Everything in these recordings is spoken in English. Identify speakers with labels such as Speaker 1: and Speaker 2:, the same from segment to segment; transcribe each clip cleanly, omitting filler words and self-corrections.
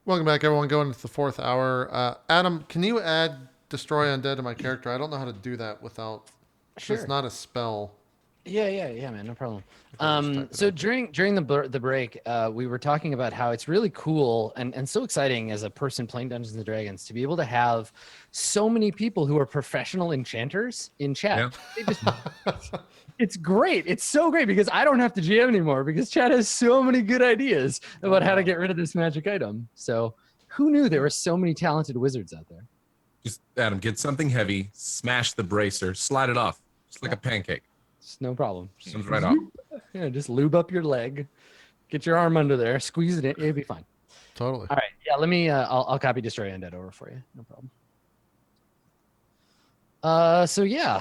Speaker 1: Welcome back, everyone. Going into the fourth hour. Adam, can you add Destroy Undead to my character? I don't know how to do that without, because it's
Speaker 2: Sure.
Speaker 1: not a spell.
Speaker 2: Yeah, man, no problem.
Speaker 1: If I just type it
Speaker 2: So
Speaker 1: in.
Speaker 2: during the break, we were talking about how it's really cool and so exciting as a person playing Dungeons and Dragons to be able to have so many people who are professional enchanters in chat.
Speaker 3: Yeah.
Speaker 2: They just it's great. It's so great because I don't have to GM anymore because chat has so many good ideas about how to get rid of this magic item. So who knew there were so many talented wizards out there?
Speaker 3: Just Adam, get something heavy, smash the bracer, slide it off, just like a pancake.
Speaker 2: It's no problem.
Speaker 3: Comes right off.
Speaker 2: Yeah, just lube up your leg, get your arm under there, squeeze it in. It'll be fine.
Speaker 1: Totally.
Speaker 2: All right. Yeah, let me I'll copy Destroy Undead over for you. No problem. So yeah,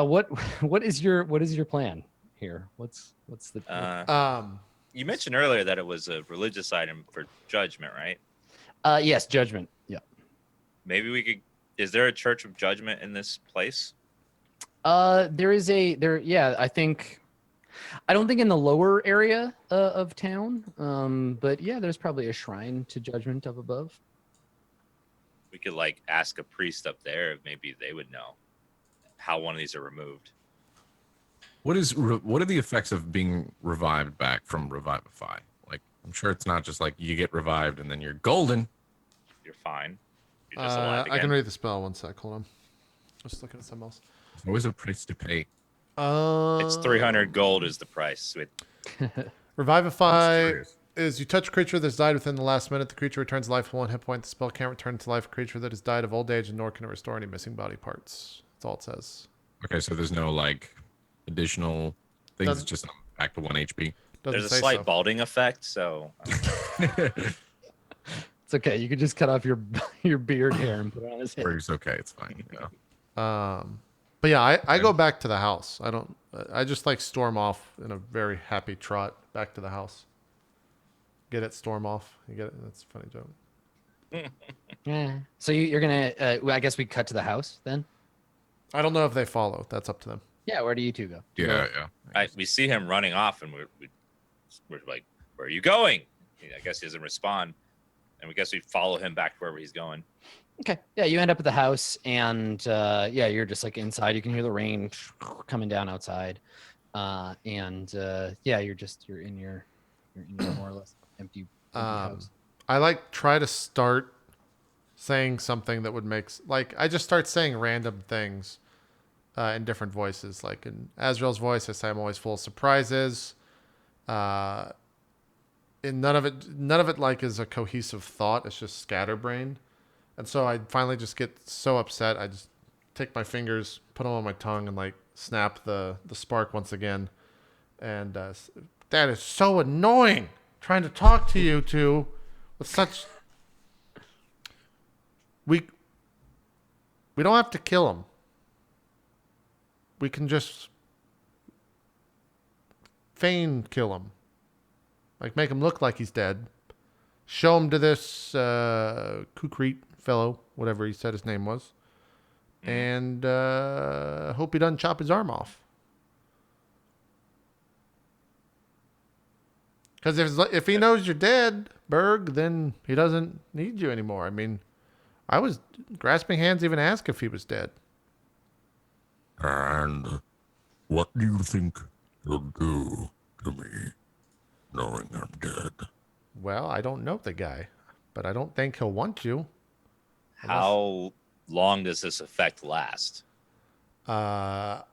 Speaker 2: what is your plan here? What's the
Speaker 4: You mentioned earlier that it was a religious item for judgment, right?
Speaker 2: yes, judgment. Yeah.
Speaker 4: Maybe we could. Is there a church of judgment in this place?
Speaker 2: Yeah, I don't think in the lower area of town. But yeah, there's probably a shrine to judgment up above.
Speaker 4: We could like ask a priest up there if maybe they would know how one of these are removed.
Speaker 3: What are the effects of being revived back from Revivify? Like, I'm sure it's not just like you get revived and then you're golden.
Speaker 4: You're fine. You're just alive again.
Speaker 1: I can read the spell. One sec. Hold on. Just looking at something else.
Speaker 3: There's always a price to pay.
Speaker 4: It's 300 gold is the price.
Speaker 1: Revivify is you touch a creature that has died within the last minute. The creature returns to life with 1 hit point. The spell can't return to life a creature that has died of old age, and nor can it restore any missing body parts. That's all it says.
Speaker 3: Okay, so there's no like additional things. It's just back to 1 HP.
Speaker 4: There's a slight balding effect, so
Speaker 2: It's okay. You could just cut off your beard hair and put it on his head.
Speaker 3: It's okay. It's fine. Yeah.
Speaker 1: But yeah, I go back to the house. I just like storm off in a very happy trot back to the house. Get it, storm off. You get it? That's a funny joke.
Speaker 2: Yeah. So you're gonna I guess we cut to the house then?
Speaker 1: I don't know if they follow. That's up to them.
Speaker 2: Yeah, where do you two go?
Speaker 3: Yeah.
Speaker 4: we see him running off, and we're like, "Where are you going?" I guess he doesn't respond, and we guess we follow him back to wherever he's going.
Speaker 2: Okay. Yeah, you end up at the house, and yeah, you're just like inside. You can hear the rain coming down outside, and yeah, you're in your more or less empty house.
Speaker 1: I like try to start saying something that would make I just start saying random things in different voices. Like in Azrael's voice, I say I'm always full of surprises. And none of it like is a cohesive thought. It's just scatterbrained. And so I finally just get so upset. I just take my fingers, put them on my tongue, and like snap the spark once again. And that is so annoying. Trying to talk to you two with such. We don't have to kill him. We can just feign kill him. Like make him look like he's dead. Show him to this Kukreet fellow, whatever he said his name was, and hope he doesn't chop his arm off. Because if he knows you're dead, Berg, then he doesn't need you anymore. I mean, I was grasping hands even ask if he was dead.
Speaker 5: And what do you think you'll do to me, knowing I'm dead?
Speaker 1: Well, I don't know the guy, but I don't think he'll want you.
Speaker 4: How long does this effect last?
Speaker 1: I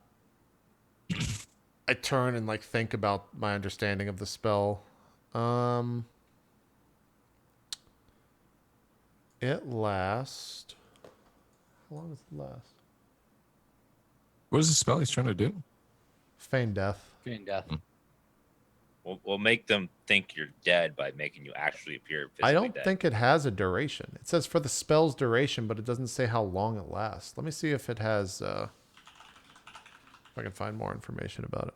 Speaker 1: turn and like think about my understanding of the spell. It lasts. How long does it last?
Speaker 3: What is the spell he's trying to do?
Speaker 1: Feign death.
Speaker 2: Feign death.
Speaker 4: We'll make them think you're dead by making you actually appear physically
Speaker 1: I don't
Speaker 4: dead.
Speaker 1: think it has a duration. It says for the spell's duration, but it doesn't say how long it lasts. Let me see if it has. If I can find more information about it.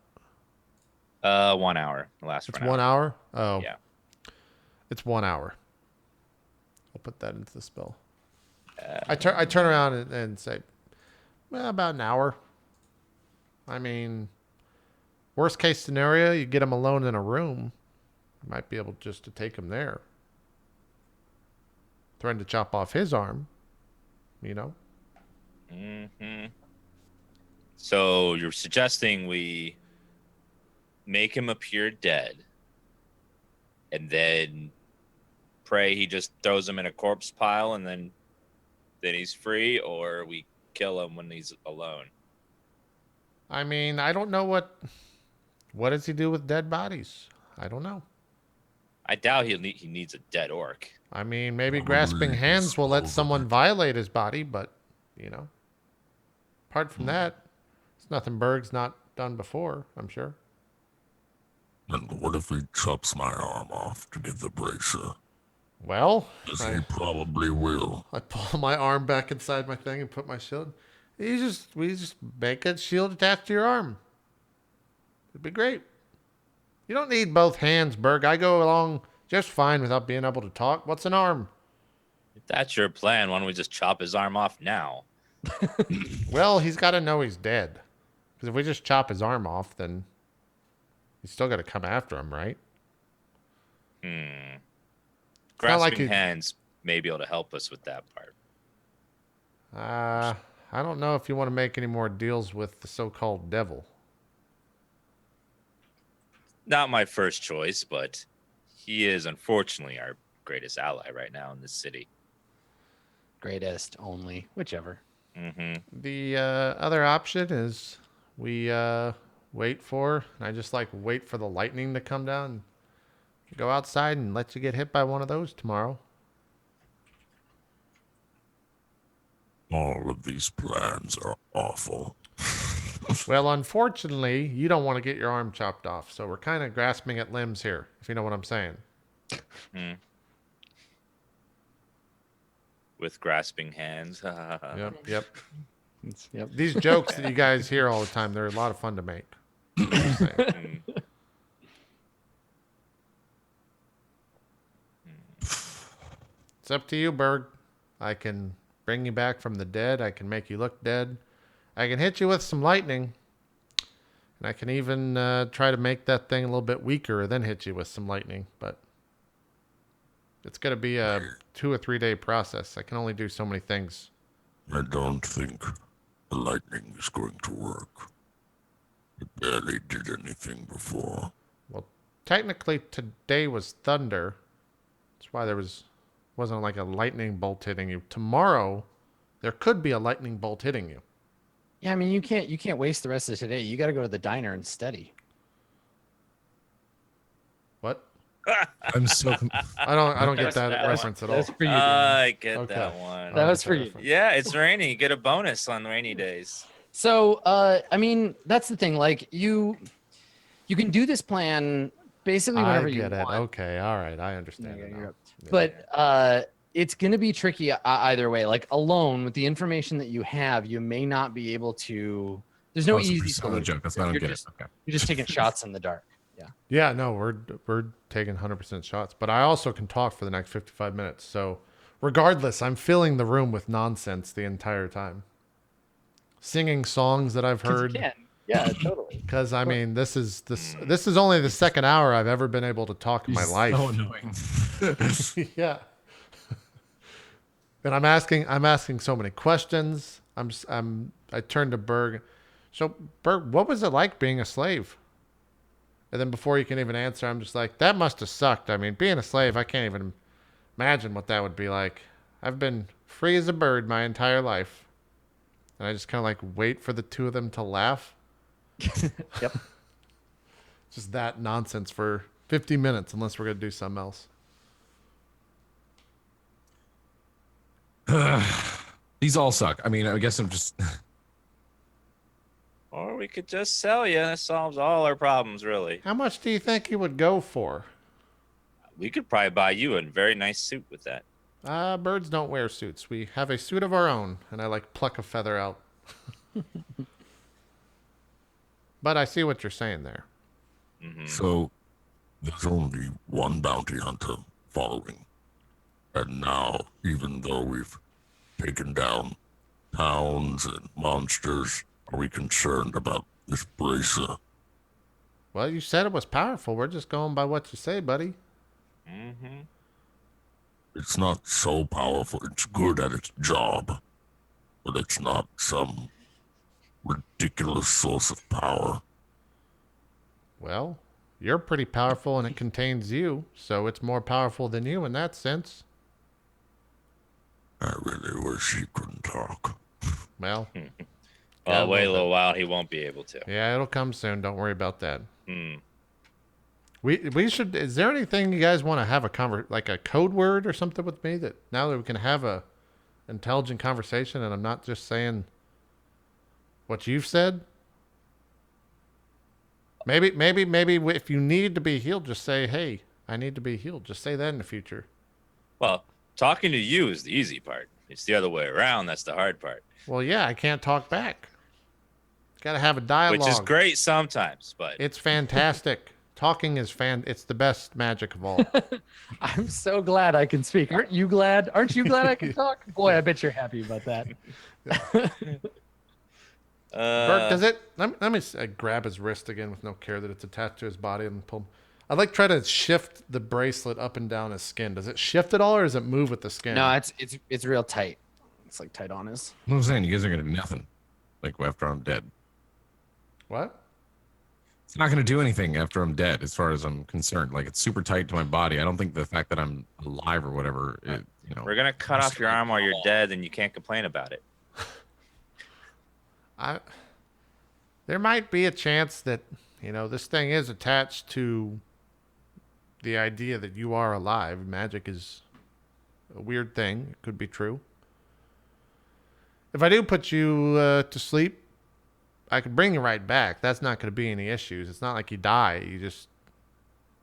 Speaker 4: 1 hour. It lasts for
Speaker 1: It's
Speaker 4: an
Speaker 1: 1
Speaker 4: hour.
Speaker 1: hour. Oh,
Speaker 4: Yeah.
Speaker 1: It's 1 hour. I'll put that into the spell. I turn around and say, well, about an hour. I mean, worst case scenario, you get him alone in a room. You might be able just to take him there. threatened to chop off his arm. You know?
Speaker 4: Mm-hmm. So you're suggesting we make him appear dead, and then pray he just throws him in a corpse pile, and then he's free, or we kill him when he's alone.
Speaker 1: I mean, I don't know what does he do with dead bodies? I don't know.
Speaker 4: I doubt he needs a dead orc.
Speaker 1: I mean, maybe
Speaker 5: Probably
Speaker 1: grasping hands will let
Speaker 5: dispose of
Speaker 1: someone
Speaker 5: it.
Speaker 1: violate his body, but, you know. Apart from that, it's nothing Berg's not done before, I'm sure.
Speaker 5: And what if he chops my arm off to get the bracer?
Speaker 1: Well,
Speaker 5: As he
Speaker 1: I
Speaker 5: probably will.
Speaker 1: pull my arm back inside my thing and put my shield. We just make a shield attached to your arm. It'd be great. You don't need both hands, Berg. I go along just fine without being able to talk. What's an arm?
Speaker 4: If that's your plan, why don't we just chop his arm off now?
Speaker 1: Well, he's got to know he's dead. Because if we just chop his arm off, then he's still got to come after him, right?
Speaker 4: Hmm.
Speaker 1: not like
Speaker 4: Grasping
Speaker 1: he-
Speaker 4: hands may be able to help us with that part.
Speaker 1: I don't know if you want to make any more deals with the so-called devil.
Speaker 4: Not my first choice, but he is unfortunately our greatest ally right now in this city.
Speaker 2: Greatest, only, whichever.
Speaker 4: Mm-hmm.
Speaker 1: The other option is we wait for the lightning to come down. Go outside and let you get hit by one of those tomorrow.
Speaker 5: All of these plans are awful.
Speaker 1: Well, unfortunately, you don't want to get your arm chopped off, so we're kind of grasping at limbs here, if you know what I'm saying.
Speaker 4: With grasping hands.
Speaker 1: Yep.
Speaker 2: Yep.
Speaker 1: These jokes that you guys hear all the time, they're a lot of fun to make. Just saying.
Speaker 4: Mm.
Speaker 1: It's up to you, Berg. I can bring you back from the dead. I can make you look dead. I can hit you with some lightning. And I can even try to make that thing a little bit weaker and then hit you with some lightning. But it's going to be a 2 or 3 day process. I can only do so many things.
Speaker 5: I don't think the lightning is going to work. It barely did anything before.
Speaker 1: Well, technically today was thunder. That's why wasn't like a lightning bolt hitting you. Tomorrow, there could be a lightning bolt hitting you.
Speaker 2: Yeah, I mean, you can't waste the rest of today. You got to go to the diner and study.
Speaker 1: What?
Speaker 3: I'm so.
Speaker 1: I don't get
Speaker 4: That's
Speaker 1: that
Speaker 4: that
Speaker 1: reference at all.
Speaker 2: That's for you. Dan.
Speaker 4: I get
Speaker 1: Okay.
Speaker 4: that one.
Speaker 2: That was for you.
Speaker 4: Yeah, it's rainy. You get a bonus on rainy days.
Speaker 2: So, I mean, that's the thing. Like, you can do this plan basically
Speaker 1: I
Speaker 2: whenever you
Speaker 1: get it.
Speaker 2: want.
Speaker 1: Okay, all right, I understand
Speaker 2: Yeah,
Speaker 1: it
Speaker 2: you're
Speaker 1: now.
Speaker 2: up.
Speaker 1: Yeah.
Speaker 2: But it's going to be tricky either way. Like, alone with the information that you have, you may not be able to. There's no
Speaker 3: Oh, it's a
Speaker 2: easy
Speaker 3: persona
Speaker 2: solution.
Speaker 3: joke. That's why I don't
Speaker 2: You're
Speaker 3: get
Speaker 2: just,
Speaker 3: it. Okay.
Speaker 2: You're just taking shots in the dark. Yeah.
Speaker 1: Yeah, no, we're taking 100% shots, but I also can talk for the next 55 minutes. So, regardless, I'm filling the room with nonsense the entire time. Singing songs that I've
Speaker 2: 'Cause you
Speaker 1: heard.
Speaker 2: can. Yeah, totally.
Speaker 1: Because I mean, this is only the second hour I've ever been able to talk in my
Speaker 3: He's
Speaker 1: life.
Speaker 3: So annoying.
Speaker 1: Yeah. And I'm asking so many questions. I turned to Berg. So Berg, what was it like being a slave? And then before you can even answer, I'm just like, that must have sucked. I mean, being a slave, I can't even imagine what that would be like. I've been free as a bird my entire life. And I just kind of like wait for the two of them to laugh.
Speaker 2: Yep.
Speaker 1: Just that nonsense for 50 minutes unless we're going to do something else.
Speaker 3: These all suck. I mean, I guess I'm just.
Speaker 4: Or we could just sell you. That solves all our problems, really.
Speaker 1: How much do you think you would go for?
Speaker 4: We could probably buy you a very nice suit with that.
Speaker 1: Birds don't wear suits. We have a suit of our own, and I like pluck a feather out. But I see what you're saying there.
Speaker 4: Mm-hmm.
Speaker 5: So, there's only one bounty hunter following. And now, even though we've taken down towns and monsters, are we concerned about this bracer?
Speaker 1: Well, you said it was powerful. We're just going by what you say, buddy.
Speaker 4: Mm-hmm.
Speaker 5: It's not so powerful. It's good at its job, but it's not some ridiculous source of power.
Speaker 1: Well, you're pretty powerful and it contains you, so it's more powerful than you in that sense.
Speaker 5: I really wish he couldn't talk.
Speaker 1: Well,
Speaker 4: Well, wait a
Speaker 1: little
Speaker 4: little while. He won't be able to.
Speaker 1: yeah, it'll come soon. Don't worry about that.
Speaker 4: Hmm.
Speaker 1: We should. Is there anything you guys want to have like a code word or something with me that now that we can have a intelligent conversation and I'm not just saying what you've said? Maybe if you need to be healed, just say, "Hey, I need to be healed." Just say that in the future.
Speaker 4: Well, talking to you is the easy part. It's the other way around. That's the hard part.
Speaker 1: Well, yeah, I can't talk back. Got to have a dialogue.
Speaker 4: Which is great sometimes, but
Speaker 1: It's fantastic. Talking is It's the best magic of all.
Speaker 2: I'm so glad I can speak. Aren't you glad? Aren't you glad I can talk? Boy, I bet you're happy about that.
Speaker 1: Bert, does it? Let me grab his wrist again with no care that it's attached to his body and pull. I'd like try to shift the bracelet up and down his skin. Does it shift at all, or does it move with the skin?
Speaker 2: No, it's real tight. It's like tight on his.
Speaker 3: I'm saying you guys are gonna do nothing. Like after I'm dead,
Speaker 1: What?
Speaker 3: it's not gonna do anything after I'm dead, as far as I'm concerned. Like it's super tight to my body. I don't think the fact that I'm alive or whatever,
Speaker 4: we're gonna cut off your arm while you're dead, and you can't complain about it.
Speaker 1: There might be a chance that this thing is attached to the idea that you are alive. Magic is a weird thing. It could be true. If I do put you to sleep, I could bring you right back. That's not going to be any issues. It's not like you die. You just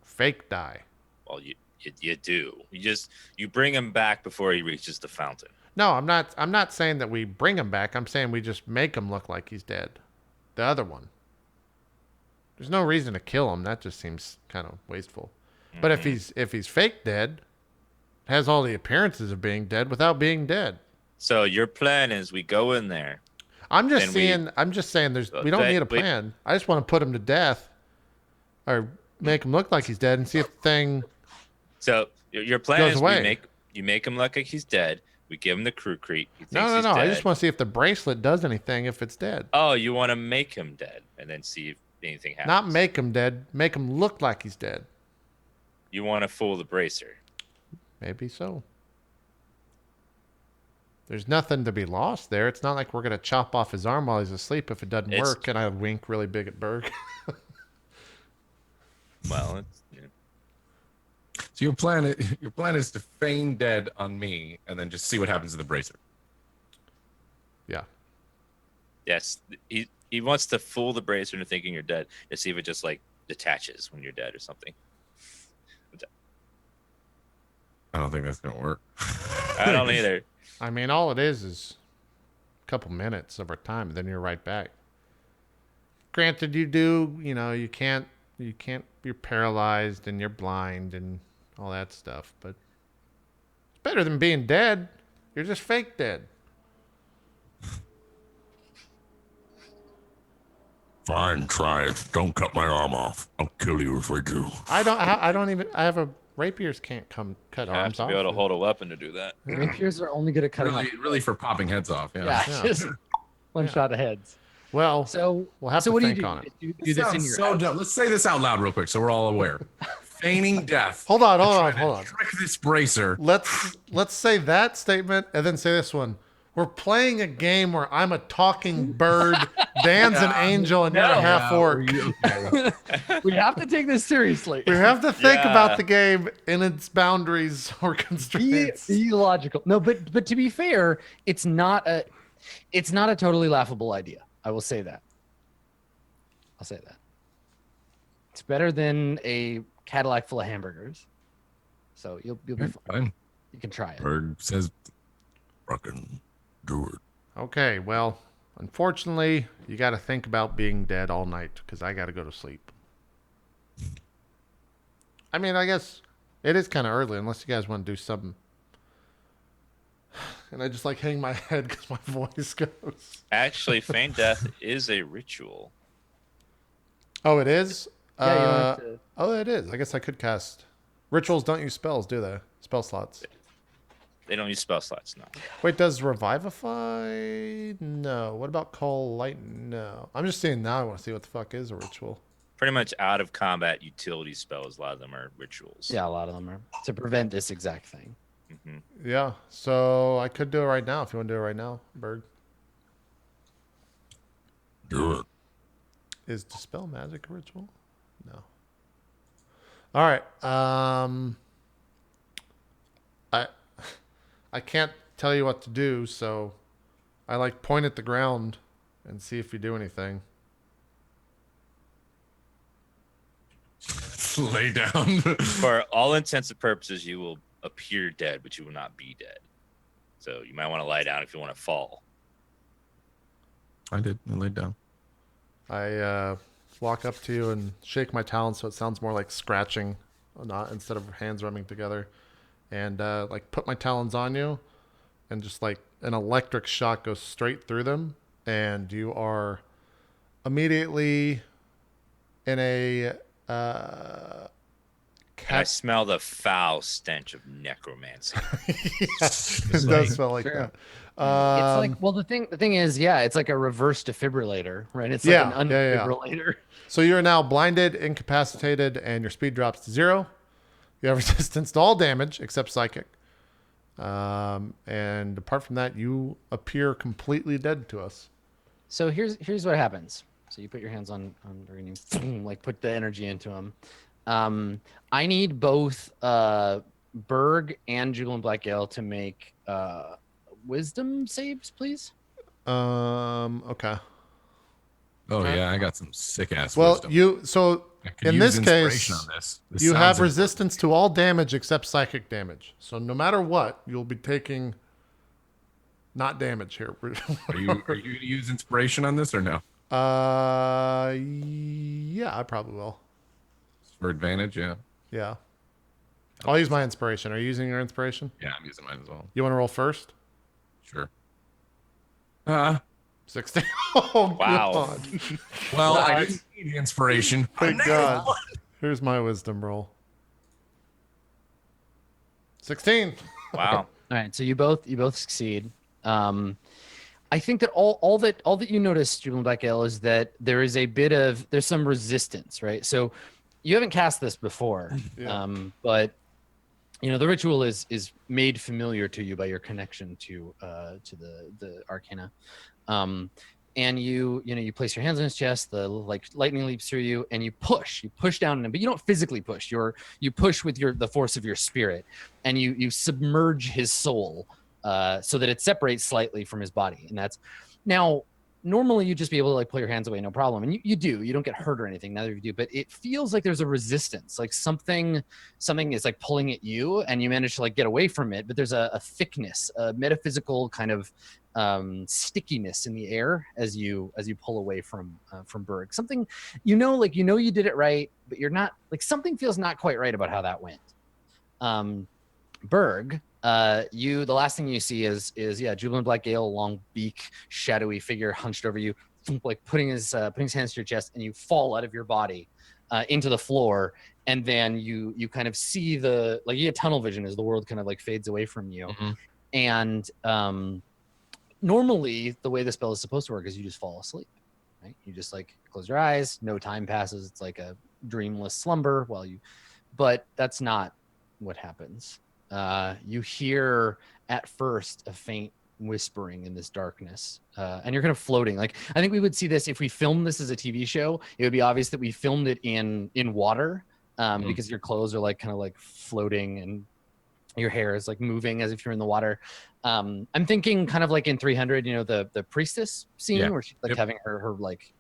Speaker 1: fake die.
Speaker 4: Well, you do. You bring him back before he reaches the fountain.
Speaker 1: No, I'm not saying that we bring him back. I'm saying we just make him look like he's dead. The other one. There's no reason to kill him. That just seems kind of wasteful. Mm-hmm. But if he's fake dead, has all the appearances of being dead without being dead.
Speaker 4: So your plan is we go in there.
Speaker 1: I'm just saying we don't need a plan. I just want to put him to death or make him look like he's dead and see if the thing
Speaker 4: So your plan
Speaker 1: goes
Speaker 4: is
Speaker 1: away.
Speaker 4: you make him look like he's dead. We give him the crew crete. He thinks
Speaker 1: No.
Speaker 4: he's
Speaker 1: I
Speaker 4: dead.
Speaker 1: just want to see if the bracelet does anything if it's dead.
Speaker 4: Oh, you want to make him dead and then see if anything happens.
Speaker 1: Not make him dead. Make him look like he's dead.
Speaker 4: You want to fool the bracer.
Speaker 1: Maybe so. There's nothing to be lost there. It's not like we're going to chop off his arm while he's asleep if it doesn't work. And I wink really big at Berg.
Speaker 4: Well,
Speaker 3: So your plan is to feign dead on me and then just see what happens to the bracer.
Speaker 1: Yeah.
Speaker 4: yes, he wants to fool the bracer into thinking you're dead to see if it just like detaches when you're dead or something.
Speaker 3: I don't think that's gonna work.
Speaker 4: I don't either.
Speaker 1: I mean, all it is a couple minutes of our time, and then you're right back. Granted, you can't, you're paralyzed and you're blind and all that stuff, but it's better than being dead. You're just fake dead.
Speaker 5: Fine, try it. Don't cut my arm off. I'll kill you if I do.
Speaker 1: I have a rapiers can't cut
Speaker 4: I have
Speaker 1: arms
Speaker 4: to
Speaker 1: off.
Speaker 4: be able to hold a weapon to do that.
Speaker 2: Rapiers are only going to cut
Speaker 3: Really for popping heads off.
Speaker 2: Yeah, just one shot of heads.
Speaker 1: Well,
Speaker 2: So
Speaker 1: we'll have to
Speaker 2: what
Speaker 1: think
Speaker 2: do you do?
Speaker 1: on it.
Speaker 2: Do this in your
Speaker 3: so
Speaker 2: house?
Speaker 3: dumb. Let's say this out loud real quick so we're all aware. Feigning death.
Speaker 1: Hold on.
Speaker 3: Trick this bracer.
Speaker 1: Let's say that statement and then say this one. We're playing a game where I'm a talking bird, Dan's an angel, and you're a half orc.
Speaker 2: We have to take this seriously.
Speaker 1: We have to think about the game in its boundaries or constraints.
Speaker 2: Be logical. No, but to be fair, it's not a totally laughable idea. I will say that. I'll say that. It's better than a Cadillac full of hamburgers. So you'll be fine.
Speaker 3: Fine.
Speaker 2: You can try it.
Speaker 3: Bird says
Speaker 5: Fucking do it.
Speaker 1: Okay, well, unfortunately, you got to think about being dead all night because I got to go to sleep. I mean, I guess it is kind of early unless you guys want to do something. And I just like hang my head because my voice goes.
Speaker 4: Actually, feign death is a ritual.
Speaker 1: Oh, it is?
Speaker 2: Yeah, you don't have to.
Speaker 1: Oh, it is. I guess I could cast. Rituals don't use spells, do they? Spell slots.
Speaker 4: They don't use spell slots. No.
Speaker 1: Wait, does Revivify? No. What about Call Light? No. I'm just saying now I want to see what the fuck is a ritual.
Speaker 4: Pretty much out of combat utility spells. A lot of them are rituals.
Speaker 2: Yeah, a lot of them are to prevent this exact thing.
Speaker 4: Hmm.
Speaker 1: Yeah, so I could do it right now if you want to do it right now, Berg.
Speaker 5: Do it.
Speaker 1: Is Dispel Magic a ritual? No. All right. I can't tell you what to do, so I like point at the ground and see if you do anything.
Speaker 3: Lay down.
Speaker 4: For all intents and purposes, you will appear dead, but you will not be dead. So you might want to lie down if you want to fall.
Speaker 3: I did. I laid down.
Speaker 1: I walk up to you and shake my talons so it sounds more like scratching, not instead of hands rubbing together, and like put my talons on you, and just like an electric shock goes straight through them, and you are immediately in a
Speaker 4: And I smell the foul stench of necromancy.
Speaker 1: Yeah, it does smell like
Speaker 2: Sure.
Speaker 1: that.
Speaker 2: It's like, well, the thing is, yeah, it's like a reverse defibrillator, right? It's like
Speaker 1: Yeah,
Speaker 2: an
Speaker 1: yeah, yeah.
Speaker 2: undefibrillator.
Speaker 1: So you're now blinded, incapacitated, and your speed drops to 0. You have resistance to all damage except psychic. And apart from that, you appear completely dead to us.
Speaker 2: So here's what happens. So you put your hands on Berg and you like put the energy into him. I need both Berg and Jubilant Blackgale to make wisdom saves, please.
Speaker 1: Okay.
Speaker 3: Oh yeah, I got some sick ass
Speaker 1: Well,
Speaker 3: wisdom. I could
Speaker 1: in
Speaker 3: use
Speaker 1: this
Speaker 3: inspiration
Speaker 1: case,
Speaker 3: on this.
Speaker 1: you
Speaker 3: sounds
Speaker 1: have
Speaker 3: important.
Speaker 1: resistance to all damage except psychic damage. So no matter what, you'll be taking not damage here.
Speaker 3: Are you gonna use inspiration on this or no?
Speaker 1: Yeah, I probably will.
Speaker 3: For advantage, yeah.
Speaker 1: Yeah. I'll use my inspiration. Are you using your inspiration?
Speaker 3: Yeah, I'm using mine as well.
Speaker 1: You want to roll first?
Speaker 3: Sure.
Speaker 1: 16. Oh,
Speaker 4: Wow.
Speaker 1: God.
Speaker 3: Well, I didn't need the inspiration.
Speaker 1: Thank God. Here's my wisdom roll. 16.
Speaker 4: Wow.
Speaker 2: All right, so you both succeed. I think that all that you notice, Jubilant Blackgale, is that there's some resistance, right? So you haven't cast this before,
Speaker 1: Yeah.
Speaker 2: but the ritual is made familiar to you by your connection to the Arcana. And you place your hands on his chest, the lightning leaps through you, and you push down on him, but you don't physically push. You push with the force of your spirit, and you submerge his soul so that it separates slightly from his body. And that's now normally you'd just be able to pull your hands away, no problem. And you don't get hurt or anything, neither of you do, but it feels like there's a resistance, like something is pulling at you, and you manage to get away from it, but there's a thickness, a metaphysical kind of stickiness in the air as you pull away from Berg. Something you did it right, but you're not, something feels not quite right about how that went. Berg, the last thing you see is Jubilant Blackgale, long beak, shadowy figure hunched over you, putting his hands to your chest, and you fall out of your body into the floor, and then you kind of see you get tunnel vision as the world kind of fades away from you.
Speaker 3: Mhm.
Speaker 2: And normally the way the spell is supposed to work is you just fall asleep, right? You just close your eyes, no time passes, it's like a dreamless slumber but that's not what happens. You hear at first a faint whispering in this darkness, and you're kind of floating. I think we would see this if we filmed this as a TV show. It would be obvious that we filmed it in water, because your clothes are kind of floating, and your hair is moving as if you're in the water. I'm thinking kind of in 300, the priestess scene,
Speaker 3: Yeah.
Speaker 2: where she's
Speaker 3: Yep.
Speaker 2: having her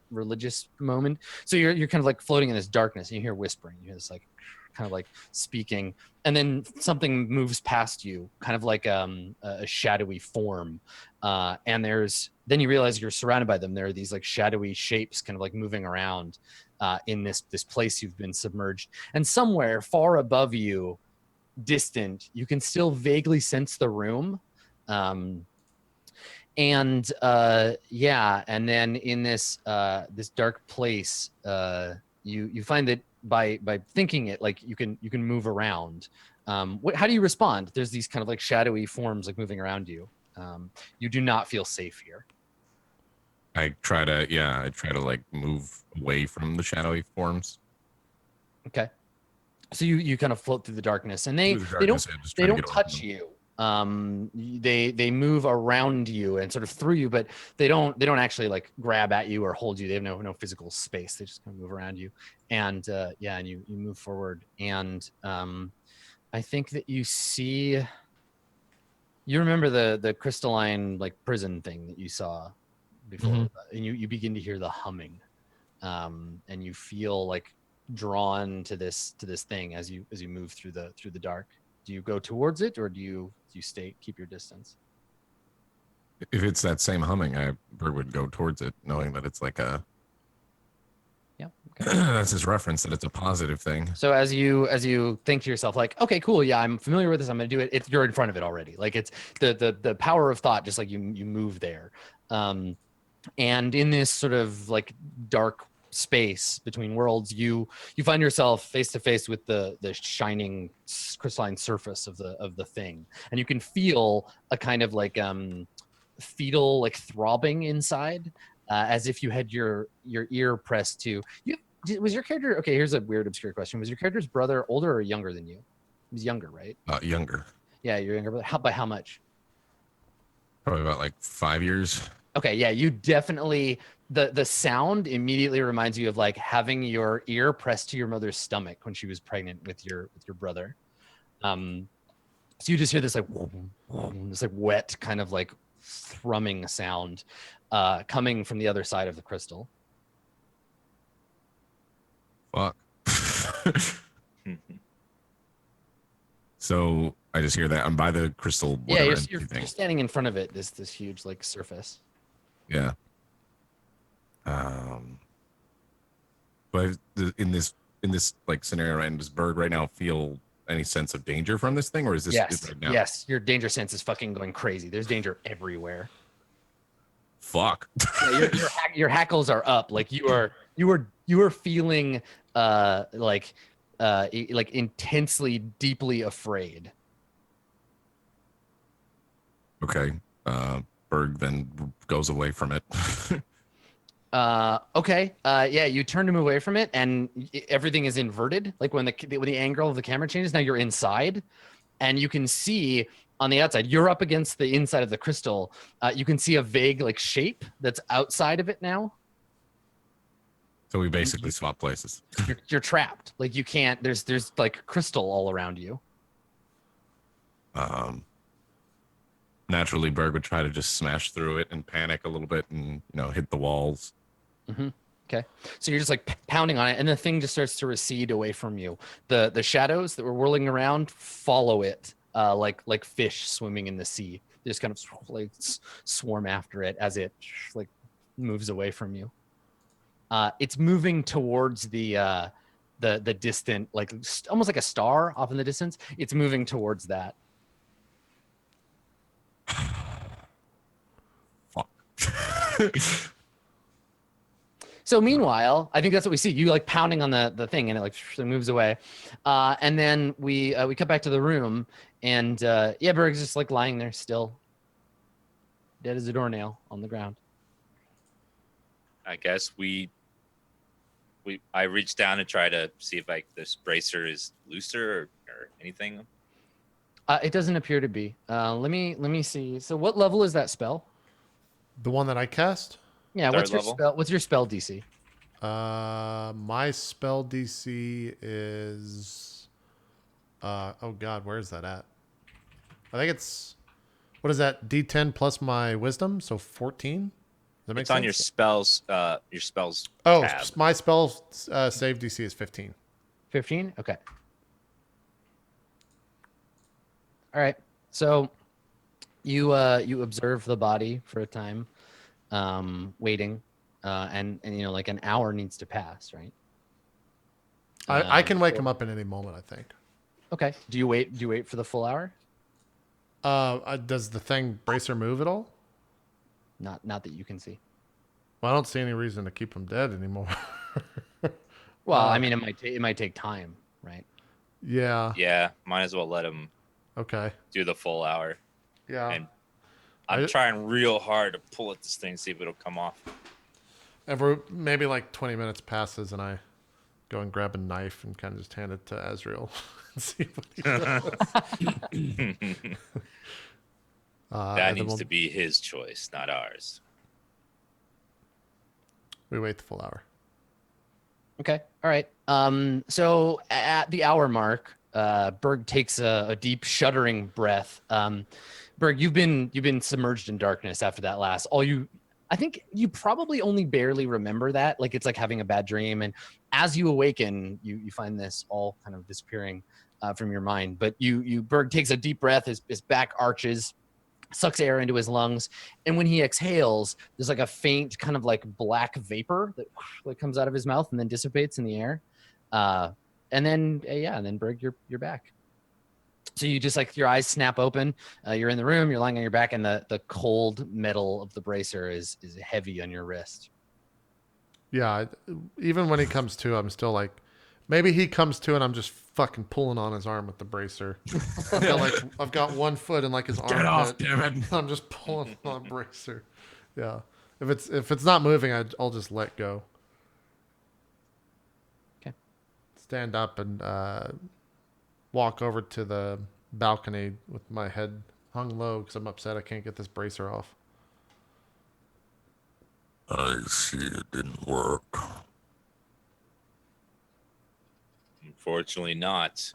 Speaker 2: religious moment. So you're kind of floating in this darkness, and you hear whispering. You hear this kind of speaking, and then something moves past you, kind of a shadowy form, and then you realize you're surrounded by them. There are these shadowy shapes kind of moving around in this place you've been submerged, and somewhere far above you, distant, you can still vaguely sense the room. And then in this dark place, you find that by thinking it, you can move around, How do you respond? There's these kind of like shadowy forms like moving around you. You do not feel safe here.
Speaker 3: I try to like move away from the shadowy forms.
Speaker 2: Okay. So you kind of float through the darkness, and they
Speaker 3: Through the
Speaker 2: they don't
Speaker 3: darkness, I just try to get away from
Speaker 2: touch
Speaker 3: them.
Speaker 2: you. They move around you and sort of through you, but they don't actually like grab at you or hold you. They have no physical space. They just kind of move around you, and and you move forward, and I think that you see. You remember the crystalline like prison thing that you saw before,
Speaker 3: Mhm.
Speaker 2: and you begin to hear the humming, and you feel like drawn to this thing as you move through the dark. Do you go towards it, or do you keep your distance?
Speaker 3: If it's that same humming, I would go towards it, knowing that it's like a
Speaker 2: Yeah. Okay.
Speaker 3: that's his reference that it's a positive thing.
Speaker 2: So as you think to yourself, like, okay, cool, yeah, I'm familiar with this, I'm gonna do it. You're in front of it already. Like it's the power of thought, just like you move there. And in this sort of like dark space between worlds, you find yourself face to face with the shining crystalline surface of the thing, and you can feel a kind of like fetal like throbbing inside, as if you had your ear pressed to you. Was your character okay? Here's a weird obscure question: was your character's brother older or younger than you? He was younger, right?
Speaker 3: Younger,
Speaker 2: Yeah, you're younger. But by how much?
Speaker 3: probably about like 5 years.
Speaker 2: Okay, yeah, you definitely the sound immediately reminds you of like having your ear pressed to your mother's stomach when she was pregnant with your brother. So you just hear this like this like wet kind of like thrumming sound coming from the other side of the crystal.
Speaker 3: Fuck. So I just hear that I'm by the crystal.
Speaker 2: Yeah,
Speaker 3: Whatever
Speaker 2: you're
Speaker 3: thing.
Speaker 2: standing in front of it. This huge like surface.
Speaker 3: Yeah. But in this like scenario, and does Berg right now feel any sense of danger from this thing, or is this
Speaker 2: Yes,
Speaker 3: right now?
Speaker 2: yes, your danger sense is fucking going crazy. There's danger everywhere.
Speaker 3: Fuck.
Speaker 2: Yeah, your hackles are up. Like you are feeling like intensely, deeply afraid.
Speaker 3: Okay. Berg then goes away from it.
Speaker 2: Okay. Yeah, you turn to move away from it, and everything is inverted. Like when the angle of the camera changes, now you're inside, and you can see on the outside. You're up against the inside of the crystal. You can see a vague like shape that's outside of it now.
Speaker 3: So we basically swap places.
Speaker 2: You're trapped. Like you can't. There's like crystal all around you.
Speaker 3: Naturally, Berg would try to just smash through it and panic a little bit, and hit the walls.
Speaker 2: Mm-hmm. Okay, so you're just like pounding on it, and the thing just starts to recede away from you. The shadows that were whirling around follow it, like fish swimming in the sea. They just kind of like swarm after it as it like moves away from you. It's moving towards the distant, like almost like a star off in the distance. It's moving towards that.
Speaker 3: Fuck.
Speaker 2: So meanwhile, I think that's what we see. You like pounding on the thing, and it like moves away. And then we cut back to the room, and Berg's just like lying there still, dead as a doornail on the ground.
Speaker 4: I guess I reach down and try to see if like this bracer is looser or anything.
Speaker 2: It doesn't appear to be. Let me see. So what level is that spell?
Speaker 1: The one that I cast?
Speaker 2: Yeah,
Speaker 4: Third
Speaker 2: what's your
Speaker 4: level?
Speaker 2: spell? What's your spell DC?
Speaker 1: My spell DC is oh god, where is that at? I think it's, what is that? D10 plus my wisdom, so 14. Does that make
Speaker 4: It's
Speaker 1: sense?
Speaker 4: on your spells.
Speaker 1: Oh,
Speaker 4: tab.
Speaker 1: my spell save DC is 15.
Speaker 2: 15? Okay. All right. So you observe the body for a time, waiting, and like an hour needs to pass, right?
Speaker 1: I can wake him up at any moment, I think.
Speaker 2: Okay. Do you wait for the full hour?
Speaker 1: Does the thing bracer move at all?
Speaker 2: Not that you can see.
Speaker 1: Well, I don't see any reason to keep him dead anymore.
Speaker 2: Well, I mean, it might take time, right?
Speaker 1: Yeah.
Speaker 4: Yeah, might as well let him
Speaker 1: Okay.
Speaker 4: do the full hour.
Speaker 1: Yeah.
Speaker 4: And I'm
Speaker 1: I-
Speaker 4: trying real hard to pull at this thing, see if it'll come off.
Speaker 1: And we're maybe like 20 minutes passes, and I go and grab a knife and kind of just hand it to Azrael and see what he does.
Speaker 4: That
Speaker 1: and then
Speaker 4: needs to be his choice, not ours.
Speaker 1: we wait the full hour.
Speaker 2: Okay. All right. So at the hour mark, Berg takes a deep shuddering breath. Berg, you've been submerged in darkness after that last. I think you probably only barely remember that. Like it's like having a bad dream. And as you awaken, you find this all kind of disappearing from your mind. But Berg takes a deep breath. His back arches, sucks air into his lungs, and when he exhales, there's like a faint kind of like black vapor that comes out of his mouth and then dissipates in the air. And then Berg, you're back. So you just like your eyes snap open. You're in the room. You're lying on your back, and the cold metal of the bracer is heavy on your wrist.
Speaker 1: Yeah. Even when he comes to, I'm still like, maybe he comes to and I'm just fucking pulling on his arm with the bracer. I've got one foot in like his armpit.
Speaker 3: Get off, damn it.
Speaker 1: I'm just pulling on the bracer. Yeah. If it's not moving, I'll just let go.
Speaker 2: Okay.
Speaker 1: Stand up and walk over to the balcony with my head hung low because I'm upset I can't get this bracer off.
Speaker 5: I see it didn't work.
Speaker 4: Unfortunately not.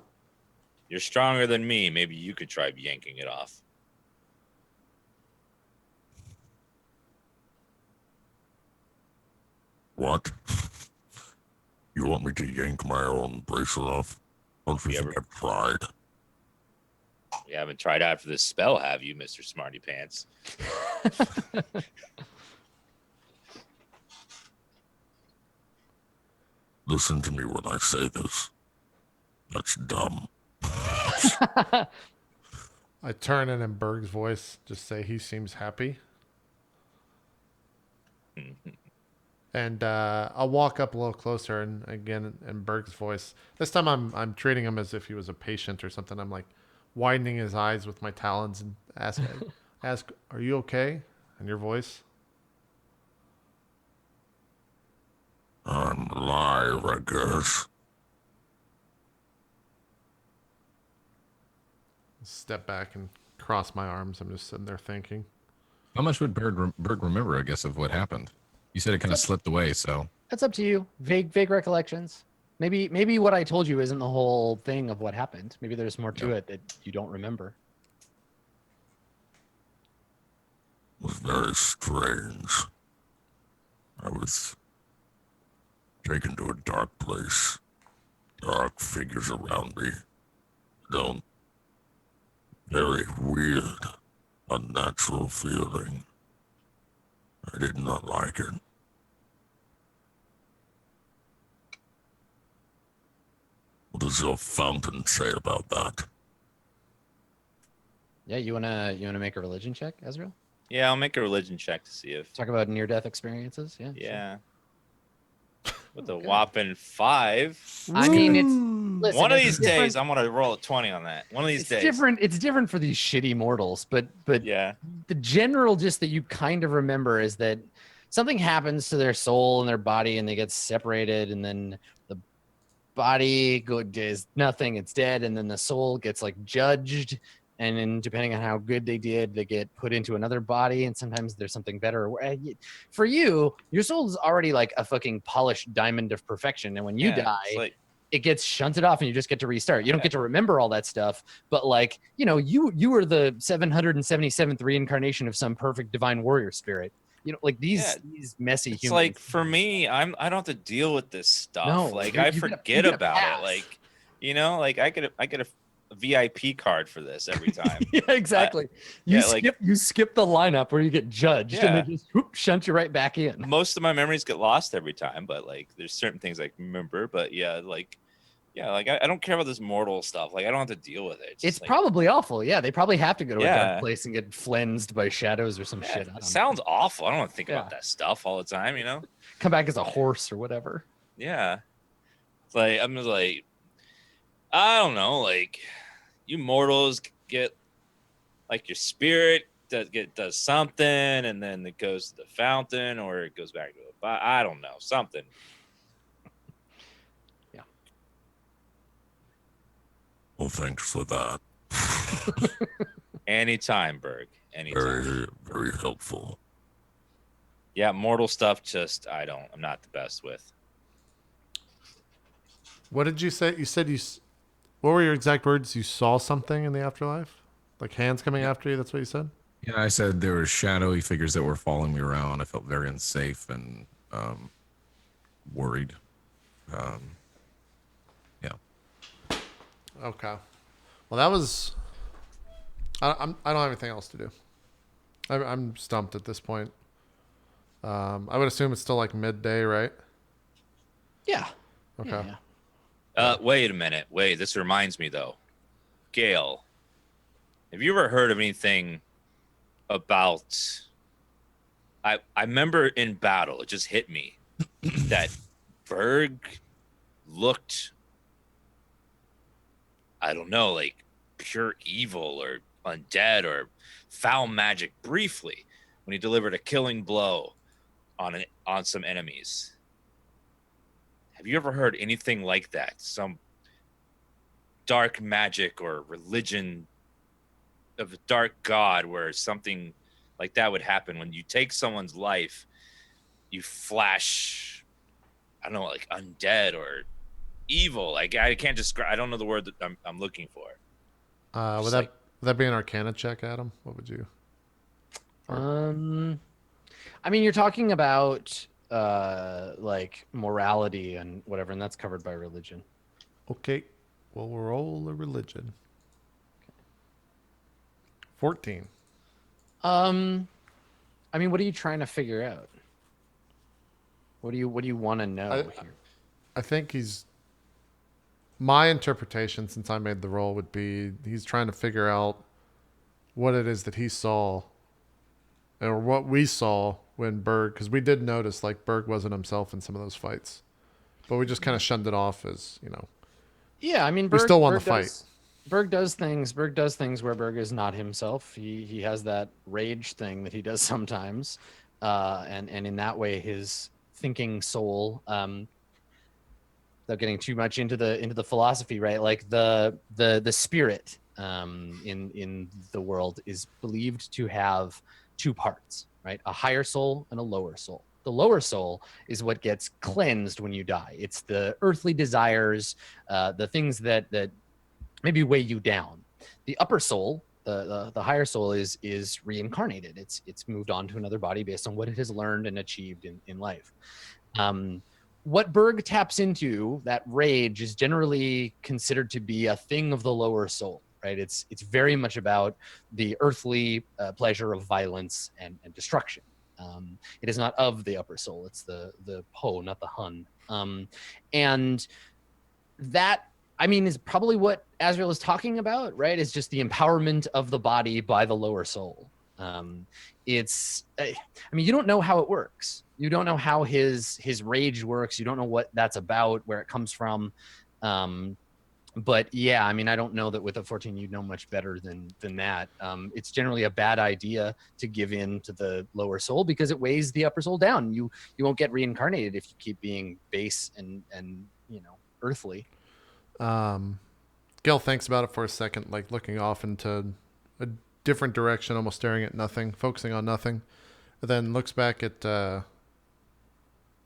Speaker 4: You're stronger than me. Maybe you could try yanking it off.
Speaker 5: What? You want me to yank my own bracer off? Don't you
Speaker 4: Yeah,
Speaker 5: think I've tried?
Speaker 4: You haven't tried out for this spell, have you, Mr. Smarty Pants?
Speaker 5: Listen to me when I say this. That's dumb.
Speaker 1: I turn and in Berg's voice just say he seems happy. And I'll walk up a little closer and again in Berg's voice. This time I'm treating him as if he was a patient or something. I'm like widening his eyes with my talons and ask, are you okay? In your voice.
Speaker 5: I'm alive, I guess.
Speaker 1: Step back and cross my arms. I'm just sitting there thinking.
Speaker 3: How much would Berg remember, I guess, of what happened? You said it kind of slipped away, so.
Speaker 2: That's up to you. Vague recollections. Maybe what I told you isn't the whole thing of what happened. Maybe there's more to it that you don't remember.
Speaker 5: It was very strange. I was taken to a dark place. Dark figures around me. Very weird, unnatural feeling. I did not like it. What does your fountain say about that?
Speaker 2: Yeah, you wanna make a religion check, Ezreal?
Speaker 4: Yeah, I'll make a religion check to see if.
Speaker 2: Talk about near-death experiences. Yeah.
Speaker 4: Yeah. With a
Speaker 2: Okay.
Speaker 4: whopping 5.
Speaker 2: I mean, it's listen,
Speaker 4: One of
Speaker 2: it's
Speaker 4: these
Speaker 2: different-
Speaker 4: days, I'm gonna roll a 20 on that. One of these
Speaker 2: It's
Speaker 4: days.
Speaker 2: different. It's different for these shitty mortals, but
Speaker 4: Yeah.
Speaker 2: the general gist that you kind of remember is that something happens to their soul and their body, and they get separated, and then the body is nothing; it's dead, and then the soul gets like judged, and then depending on how good they did, they get put into another body, and sometimes there's something better. For you, your soul is already like a fucking polished diamond of perfection, and when you
Speaker 4: Yeah,
Speaker 2: die,
Speaker 4: it's like,
Speaker 2: it gets shunted off and you just get to restart. You don't get to remember all that stuff, but like, you were the 777th reincarnation of some perfect divine warrior spirit. Like these messy
Speaker 4: it's
Speaker 2: humans.
Speaker 4: like for me, I don't have to deal with this stuff.
Speaker 2: No,
Speaker 4: like
Speaker 2: you
Speaker 4: I
Speaker 2: get a-
Speaker 4: forget
Speaker 2: you get a
Speaker 4: about
Speaker 2: pass.
Speaker 4: it. Like, like I get a VIP card for this every time.
Speaker 2: Yeah, exactly. You skip the lineup where you get judged and
Speaker 4: Yeah.
Speaker 2: they just shunt you right back in.
Speaker 4: Most of my memories get lost every time, but like there's certain things I can remember. But I don't care about this mortal stuff. Like I don't have to deal with it.
Speaker 2: It's
Speaker 4: just, like,
Speaker 2: probably awful. Yeah, they probably have to go to a
Speaker 4: Yeah.
Speaker 2: dark place and get flensed by shadows or some
Speaker 4: yeah,
Speaker 2: shit. I
Speaker 4: it
Speaker 2: don't know.
Speaker 4: sounds awful. I don't want to think
Speaker 2: Yeah.
Speaker 4: about that stuff all the time.
Speaker 2: Come back as a horse or whatever.
Speaker 4: Yeah. It's like I'm just like I don't know, like you mortals get like your spirit does something, and then it goes to the fountain, or it goes back to the body. I don't know, something.
Speaker 5: Well, thanks for that.
Speaker 4: Anytime, Berg. Anytime.
Speaker 5: Very, very helpful.
Speaker 4: Yeah, mortal stuff. I'm not the best with.
Speaker 1: What did you say? You said what were your exact words? You saw something in the afterlife? Like hands coming after you? That's what you said?
Speaker 3: Yeah, I said there were shadowy figures that were following me around. I felt very unsafe and worried. Yeah.
Speaker 1: Okay. Well, that was. I don't have anything else to do. I'm stumped at this point. I would assume it's still like midday, right?
Speaker 2: Yeah.
Speaker 1: Okay.
Speaker 2: Yeah.
Speaker 4: Wait a minute. Wait, this reminds me though. Gail, have you ever heard of anything about? I remember in battle, it just hit me that Berg looked, I don't know, like pure evil or undead or foul magic briefly when he delivered a killing blow on some enemies. Have you ever heard anything like that? Some dark magic or religion of a dark god where something like that would happen when you take someone's life, you flash, I don't know, like undead or evil. Like I can't describe. I don't know the word that I'm looking for.
Speaker 1: Would that be an Arcana check, Adam? What would you?
Speaker 2: I mean, you're talking about like morality and whatever, and that's covered by religion.
Speaker 1: Okay. Well, we'll roll a religion. 14.
Speaker 2: I mean, what are you trying to figure out? What do you want to know here?
Speaker 1: I think my interpretation, since I made the roll, would be he's trying to figure out what it is that he saw or what we saw when Berg, because we did notice like Berg wasn't himself in some of those fights, but we just kind of shunned it off as,
Speaker 2: Yeah, I mean,
Speaker 1: we still won the fight.
Speaker 2: Berg does things where Berg is not himself. He has that rage thing that he does sometimes, and in that way, his thinking soul, without getting too much into the philosophy, right? Like the spirit in the world is believed to have two parts, right? A higher soul and a lower soul. The lower soul is what gets cleansed when you die. It's the earthly desires, the things that maybe weigh you down. The upper soul, the higher soul, is reincarnated. It's moved on to another body based on what it has learned and achieved in life. What Berg taps into, that rage, is generally considered to be a thing of the lower soul, right? It's very much about the earthly pleasure of violence and destruction. It is not of the upper soul. It's the Po, not the Hun. And that, I mean, is probably what Azrael is talking about, right? It's just the empowerment of the body by the lower soul. I mean, you don't know how it works. You don't know how his rage works. You don't know what that's about, where it comes from. But yeah, I mean, I don't know that with a 14 you'd know much better than that. It's generally a bad idea to give in to the lower soul because it weighs the upper soul down. You won't get reincarnated if you keep being base and earthly.
Speaker 1: Gil thinks about it for a second, like looking off into a different direction, almost staring at nothing, focusing on nothing, and then looks back at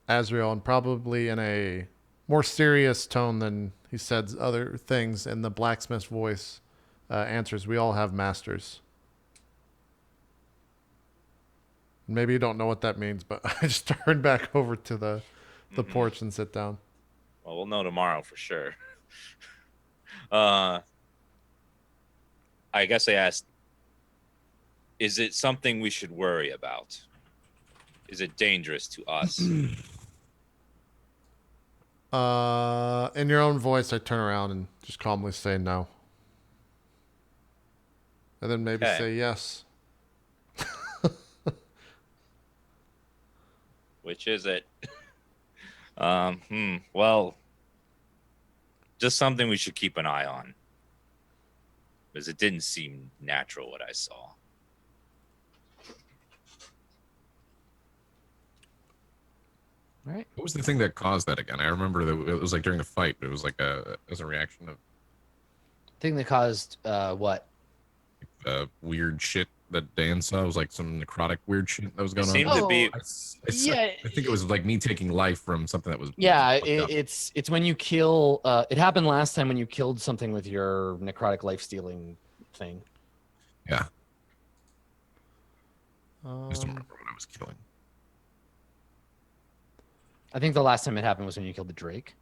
Speaker 1: Azrael and probably in a more serious tone than he said other things in the blacksmith's voice answers, "We all have masters." Maybe you don't know what that means, but I just turn back over to the porch and sit down.
Speaker 4: Well, we'll know tomorrow for sure. I guess I asked, is it something we should worry about? Is it dangerous to us?
Speaker 1: In your own voice, I turn around and just calmly say no. And then maybe say yes.
Speaker 4: Which is it? Well, just something we should keep an eye on. Because it didn't seem natural what I saw.
Speaker 2: All right.
Speaker 3: What was the thing that caused that again? I remember that it was like during a fight, but it was like as a reaction of
Speaker 2: Thing that caused what?
Speaker 3: weird shit that Dan saw. It was like some necrotic weird shit that was
Speaker 4: It
Speaker 3: going on.
Speaker 4: seemed to be.
Speaker 2: Yeah.
Speaker 3: I think it was like me taking life from something that was.
Speaker 2: Yeah,
Speaker 3: fucked up.
Speaker 2: it's when you kill. It happened last time when you killed something with your necrotic life stealing thing.
Speaker 3: Yeah. I just don't
Speaker 1: Um,
Speaker 3: remember what I was killing.
Speaker 2: I think the last time it happened was when you killed the Drake.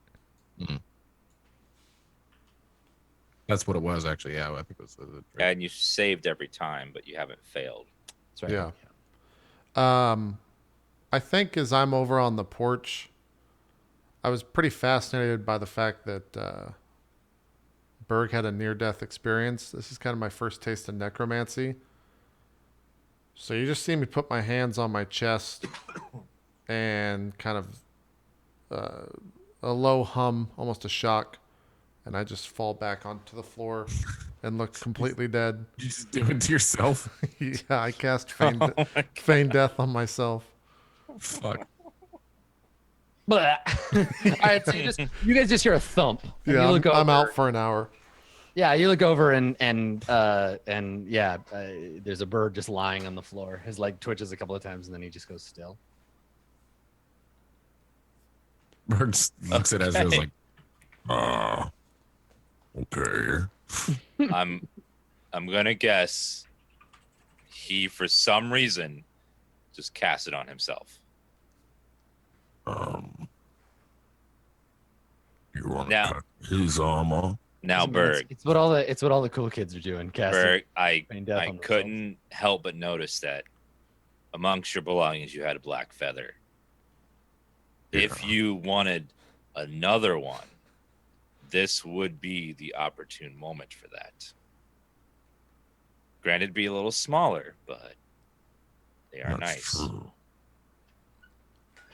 Speaker 3: That's what it was, actually. Yeah, I think it was the
Speaker 4: And you saved every time, but you haven't failed.
Speaker 2: That's right.
Speaker 1: Yeah. I think as I'm over on the porch, I was pretty fascinated by the fact that Berg had a near-death experience. This is kind of my first taste of necromancy. So you just see me put my hands on my chest and kind of a low hum, almost a shock, and I just fall back onto the floor and look completely dead.
Speaker 3: You just do it to yourself?
Speaker 1: Yeah, I cast feign,
Speaker 4: Oh my God.
Speaker 1: feign death on myself.
Speaker 3: Fuck.
Speaker 2: Blah. All right, so you guys just hear a thump. And
Speaker 1: Yeah,
Speaker 2: you look
Speaker 1: I'm
Speaker 2: over,
Speaker 1: out for an hour.
Speaker 2: Yeah, you look over and yeah, there's a bird just lying on the floor. His leg twitches a couple of times and then he just goes still.
Speaker 3: Bird just looks at Ezra
Speaker 4: Okay.
Speaker 3: like,
Speaker 5: Okay.
Speaker 4: I'm gonna guess he, for some reason, just cast it on himself.
Speaker 5: You want to
Speaker 4: Now-
Speaker 5: cut his armor?
Speaker 4: Now,
Speaker 2: I mean,
Speaker 4: Berg,
Speaker 2: it's what all the cool kids are doing. Casting.
Speaker 4: Berg, I
Speaker 2: feign death on themselves.
Speaker 4: couldn't help but notice that amongst your belongings you had a black feather. If you wanted another one, this would be the opportune moment for that. Granted, be a little smaller, but they are
Speaker 5: That's
Speaker 4: nice.
Speaker 5: true.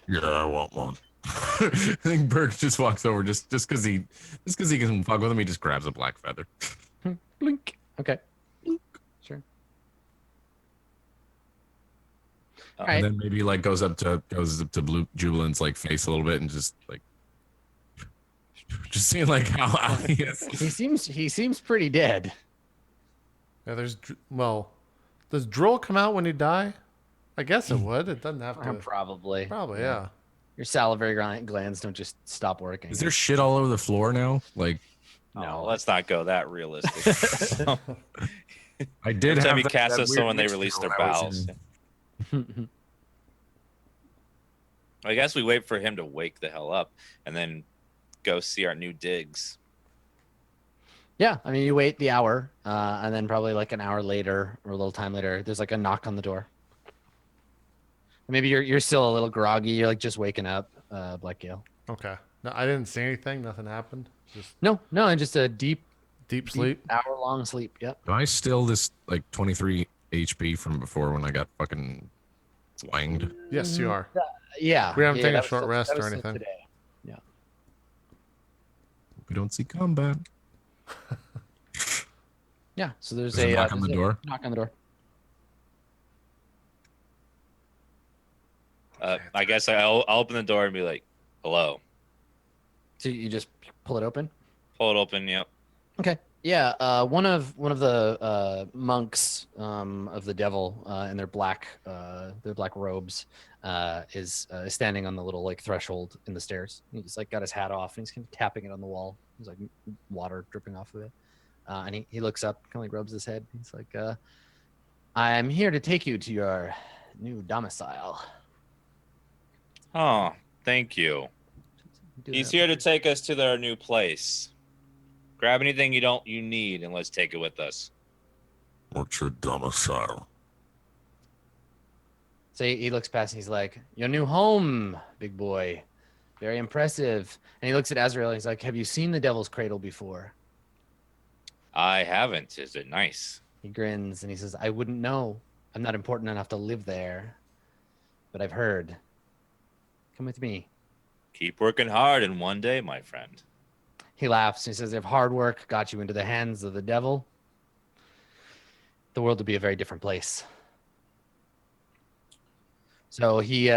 Speaker 5: Yeah, I want one.
Speaker 3: I think Berg just walks over just because he can fuck with him. He just grabs a black feather.
Speaker 2: Blink. Okay. Sure. All right.
Speaker 3: And then maybe like goes up to Blue Jubilant's like face a little bit and just like just seeing like how he is.
Speaker 2: He seems pretty dead.
Speaker 1: Yeah, does drool come out when you die? I guess it would. It doesn't have to.
Speaker 2: Probably.
Speaker 1: Probably, yeah.
Speaker 2: Your salivary glands don't just stop working.
Speaker 3: Is there shit all over the floor now? Like
Speaker 4: No, let's not go that realistic.
Speaker 3: I did
Speaker 4: Every time
Speaker 3: have
Speaker 4: you
Speaker 3: that-
Speaker 4: cast
Speaker 3: that
Speaker 4: us
Speaker 3: weird
Speaker 4: someone, they
Speaker 3: mixture
Speaker 4: release their
Speaker 3: when I was
Speaker 4: bowels.
Speaker 3: in-
Speaker 4: I guess we wait for him to wake the hell up and then go see our new digs.
Speaker 2: Yeah, I mean, you wait the hour, and then probably like an hour later or a little time later, there's like a knock on the door. Maybe you're still a little groggy. You're like just waking up, Black Gale.
Speaker 1: Okay. No, I didn't see anything. Nothing happened. Just
Speaker 2: No, and just a deep
Speaker 1: sleep.
Speaker 2: hour-long sleep. Yep.
Speaker 3: Do I still this like 23 HP from before when I got fucking wanged?
Speaker 1: Yes, you are.
Speaker 2: Yeah.
Speaker 1: We haven't taken a
Speaker 2: that was
Speaker 1: short
Speaker 2: still-
Speaker 1: rest
Speaker 2: that
Speaker 1: or
Speaker 2: was still
Speaker 1: anything.
Speaker 2: Today.
Speaker 3: We don't see combat.
Speaker 2: Yeah. So there's
Speaker 3: There's a knock on
Speaker 2: there's
Speaker 3: the
Speaker 2: a
Speaker 3: door?
Speaker 2: Knock on the door.
Speaker 4: I guess I'll open the door and be like, hello.
Speaker 2: So you just pull it open.
Speaker 4: Pull it open, yep.
Speaker 2: Okay. Yeah. One of the monks of the devil in their black robes is standing on the little like threshold in the stairs. He's like got his hat off and he's kind of tapping it on the wall. There's like water dripping off of it. And he looks up, kind of like rubs his head. He's like, "I'm here to take you to your new domicile."
Speaker 4: Oh, thank you. He's here to take us to their new place. Grab anything you need and let's take it with us.
Speaker 5: What's your domicile?
Speaker 2: So he looks past and he's like, "Your new home, big boy. Very impressive." And he looks at Azrael and he's like, "Have you seen the Devil's Cradle before?"
Speaker 4: I haven't. Is it nice?
Speaker 2: He grins and he says, "I wouldn't know. I'm not important enough to live there. But I've heard. Come with me."
Speaker 4: Keep working hard and one day, my friend.
Speaker 2: He laughs. He says, "If hard work got you into the hands of the devil, the world would be a very different place." So he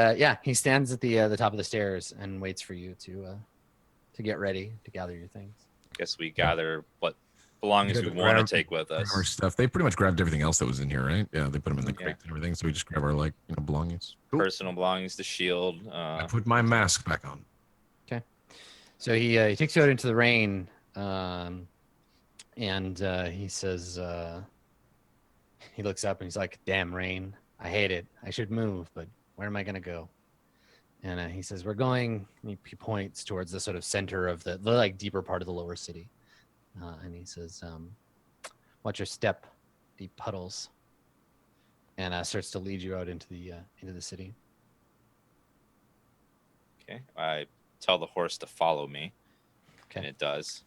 Speaker 2: stands at the top of the stairs and waits for you to get ready to gather your things.
Speaker 4: Guess we gather what belongings we
Speaker 3: Yeah,
Speaker 4: want
Speaker 3: grab-
Speaker 4: to take with
Speaker 3: Grab our
Speaker 4: us.
Speaker 3: stuff. They pretty much grabbed everything else that was in here, right? Yeah, they put them in the
Speaker 4: Yeah.
Speaker 3: crates and everything. So we just grab our belongings. Cool.
Speaker 4: Personal belongings, the shield.
Speaker 3: I put my mask back on.
Speaker 2: So he takes you out into the rain, and he says, he looks up and he's like, "Damn rain, I hate it. I should move, but where am I gonna go?" And he says, "We're going." And he points towards the sort of center of the like deeper part of the lower city, and he says, "Watch your step, deep puddles," and starts to lead you out into the city.
Speaker 4: Okay. I tell the horse to follow me.
Speaker 2: Okay.
Speaker 4: And it does.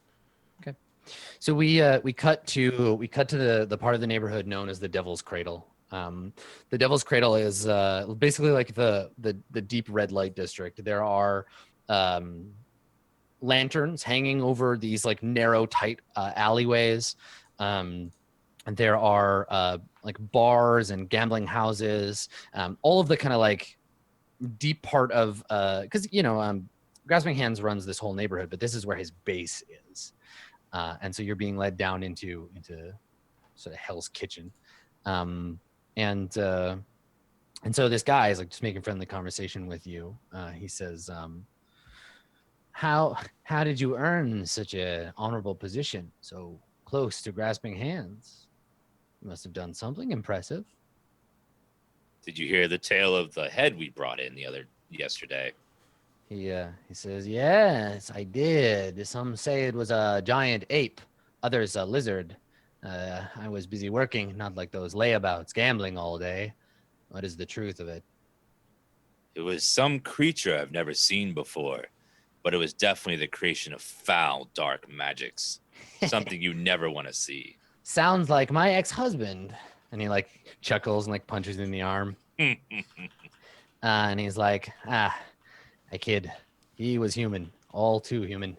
Speaker 2: So we cut to the part of the neighborhood known as the Devil's Cradle. The Devil's Cradle is basically like the deep red light district. There are lanterns hanging over these like narrow, tight alleyways. And there are like bars and gambling houses. All of the kind of like deep part of because Grasping Hands runs this whole neighborhood, but this is where his base is. And so you're being led down into sort of Hell's Kitchen, and so this guy is like just making friendly conversation with you. He says, "How did you earn such a honorable position so close to Grasping Hands? You must have done something impressive."
Speaker 4: Did you hear the tale of the head we brought in yesterday?
Speaker 2: He says, "Yes, I did. Some say it was a giant ape, others a lizard. I was busy working, not like those layabouts gambling all day. What is the truth of it?"
Speaker 4: It was some creature I've never seen before, but it was definitely the creation of foul, dark magics. Something you never want to see.
Speaker 2: "Sounds like my ex-husband." And he like chuckles and like punches you in the arm. And he's like, "I kid. He was human, all too human.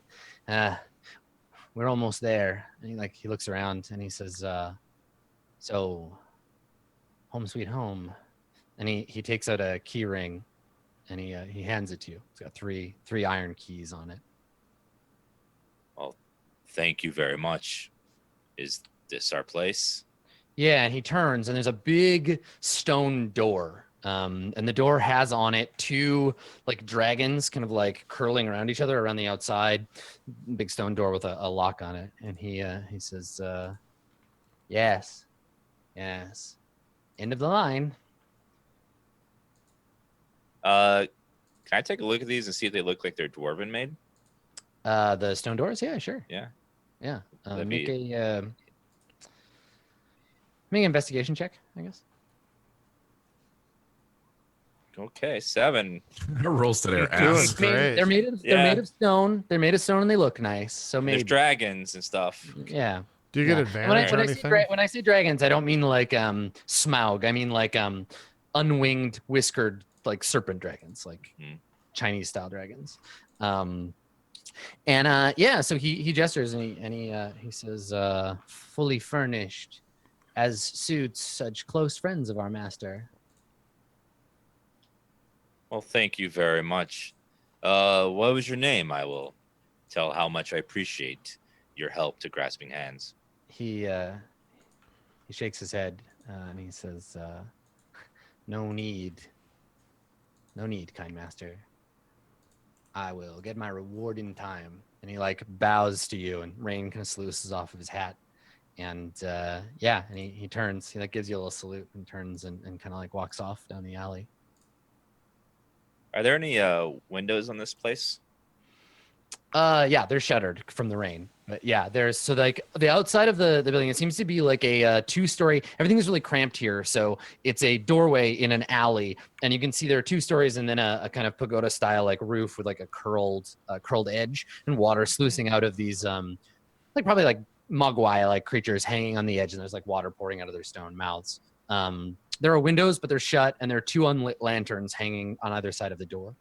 Speaker 2: We're almost there." And he looks around and he says, "So, home sweet home." And he takes out a key ring and he hands it to you. It's got three iron keys on it.
Speaker 4: Well, thank you very much. Is this our place?
Speaker 2: Yeah, and he turns and there's a big stone door. And the door has on it two like dragons kind of like curling around each other around the outside. Big stone door with a lock on it. And he says, yes. End of the line."
Speaker 4: Can I take a look at these and see if they look like they're dwarven made?
Speaker 2: The stone doors? Yeah, sure.
Speaker 4: Yeah.
Speaker 2: Yeah.
Speaker 4: That'd
Speaker 2: Make
Speaker 4: be-
Speaker 2: an investigation check, I guess.
Speaker 4: Okay, 7.
Speaker 3: Our rolls today are
Speaker 1: Doing
Speaker 3: ass.
Speaker 1: great.
Speaker 2: They're made of stone. They're made of stone and they look nice. So
Speaker 4: There's
Speaker 2: maybe
Speaker 4: dragons and stuff.
Speaker 2: yeah.
Speaker 1: Do you get
Speaker 2: Yeah.
Speaker 1: advantage or anything?
Speaker 2: When I say dragons, I don't mean like Smaug. I mean like unwinged, whiskered like serpent dragons, like Chinese style dragons. So he gestures and he says, "Fully furnished, as suits such close friends of our master."
Speaker 4: Well, thank you very much. What was your name? I will tell how much I appreciate your help to Grasping Hands.
Speaker 2: He shakes his head and he says, no need, kind master. I will get my reward in time." And he like bows to you, and rain kind of sluices off of his hat. And and he turns. He like gives you a little salute and turns and kind of like walks off down the alley.
Speaker 4: Are there any windows on this place?
Speaker 2: Yeah, they're shuttered from the rain. But yeah, there's so like the outside of the building, it seems to be like a 2-story. Everything is really cramped here, so it's a doorway in an alley, and you can see there are 2 stories and then a kind of pagoda style like roof with like a curled edge and water sluicing out of these like probably like mogwai like creatures hanging on the edge, and there's like water pouring out of their stone mouths. There are windows, but they're shut, and there are 2 unlit lanterns hanging on either side of the door.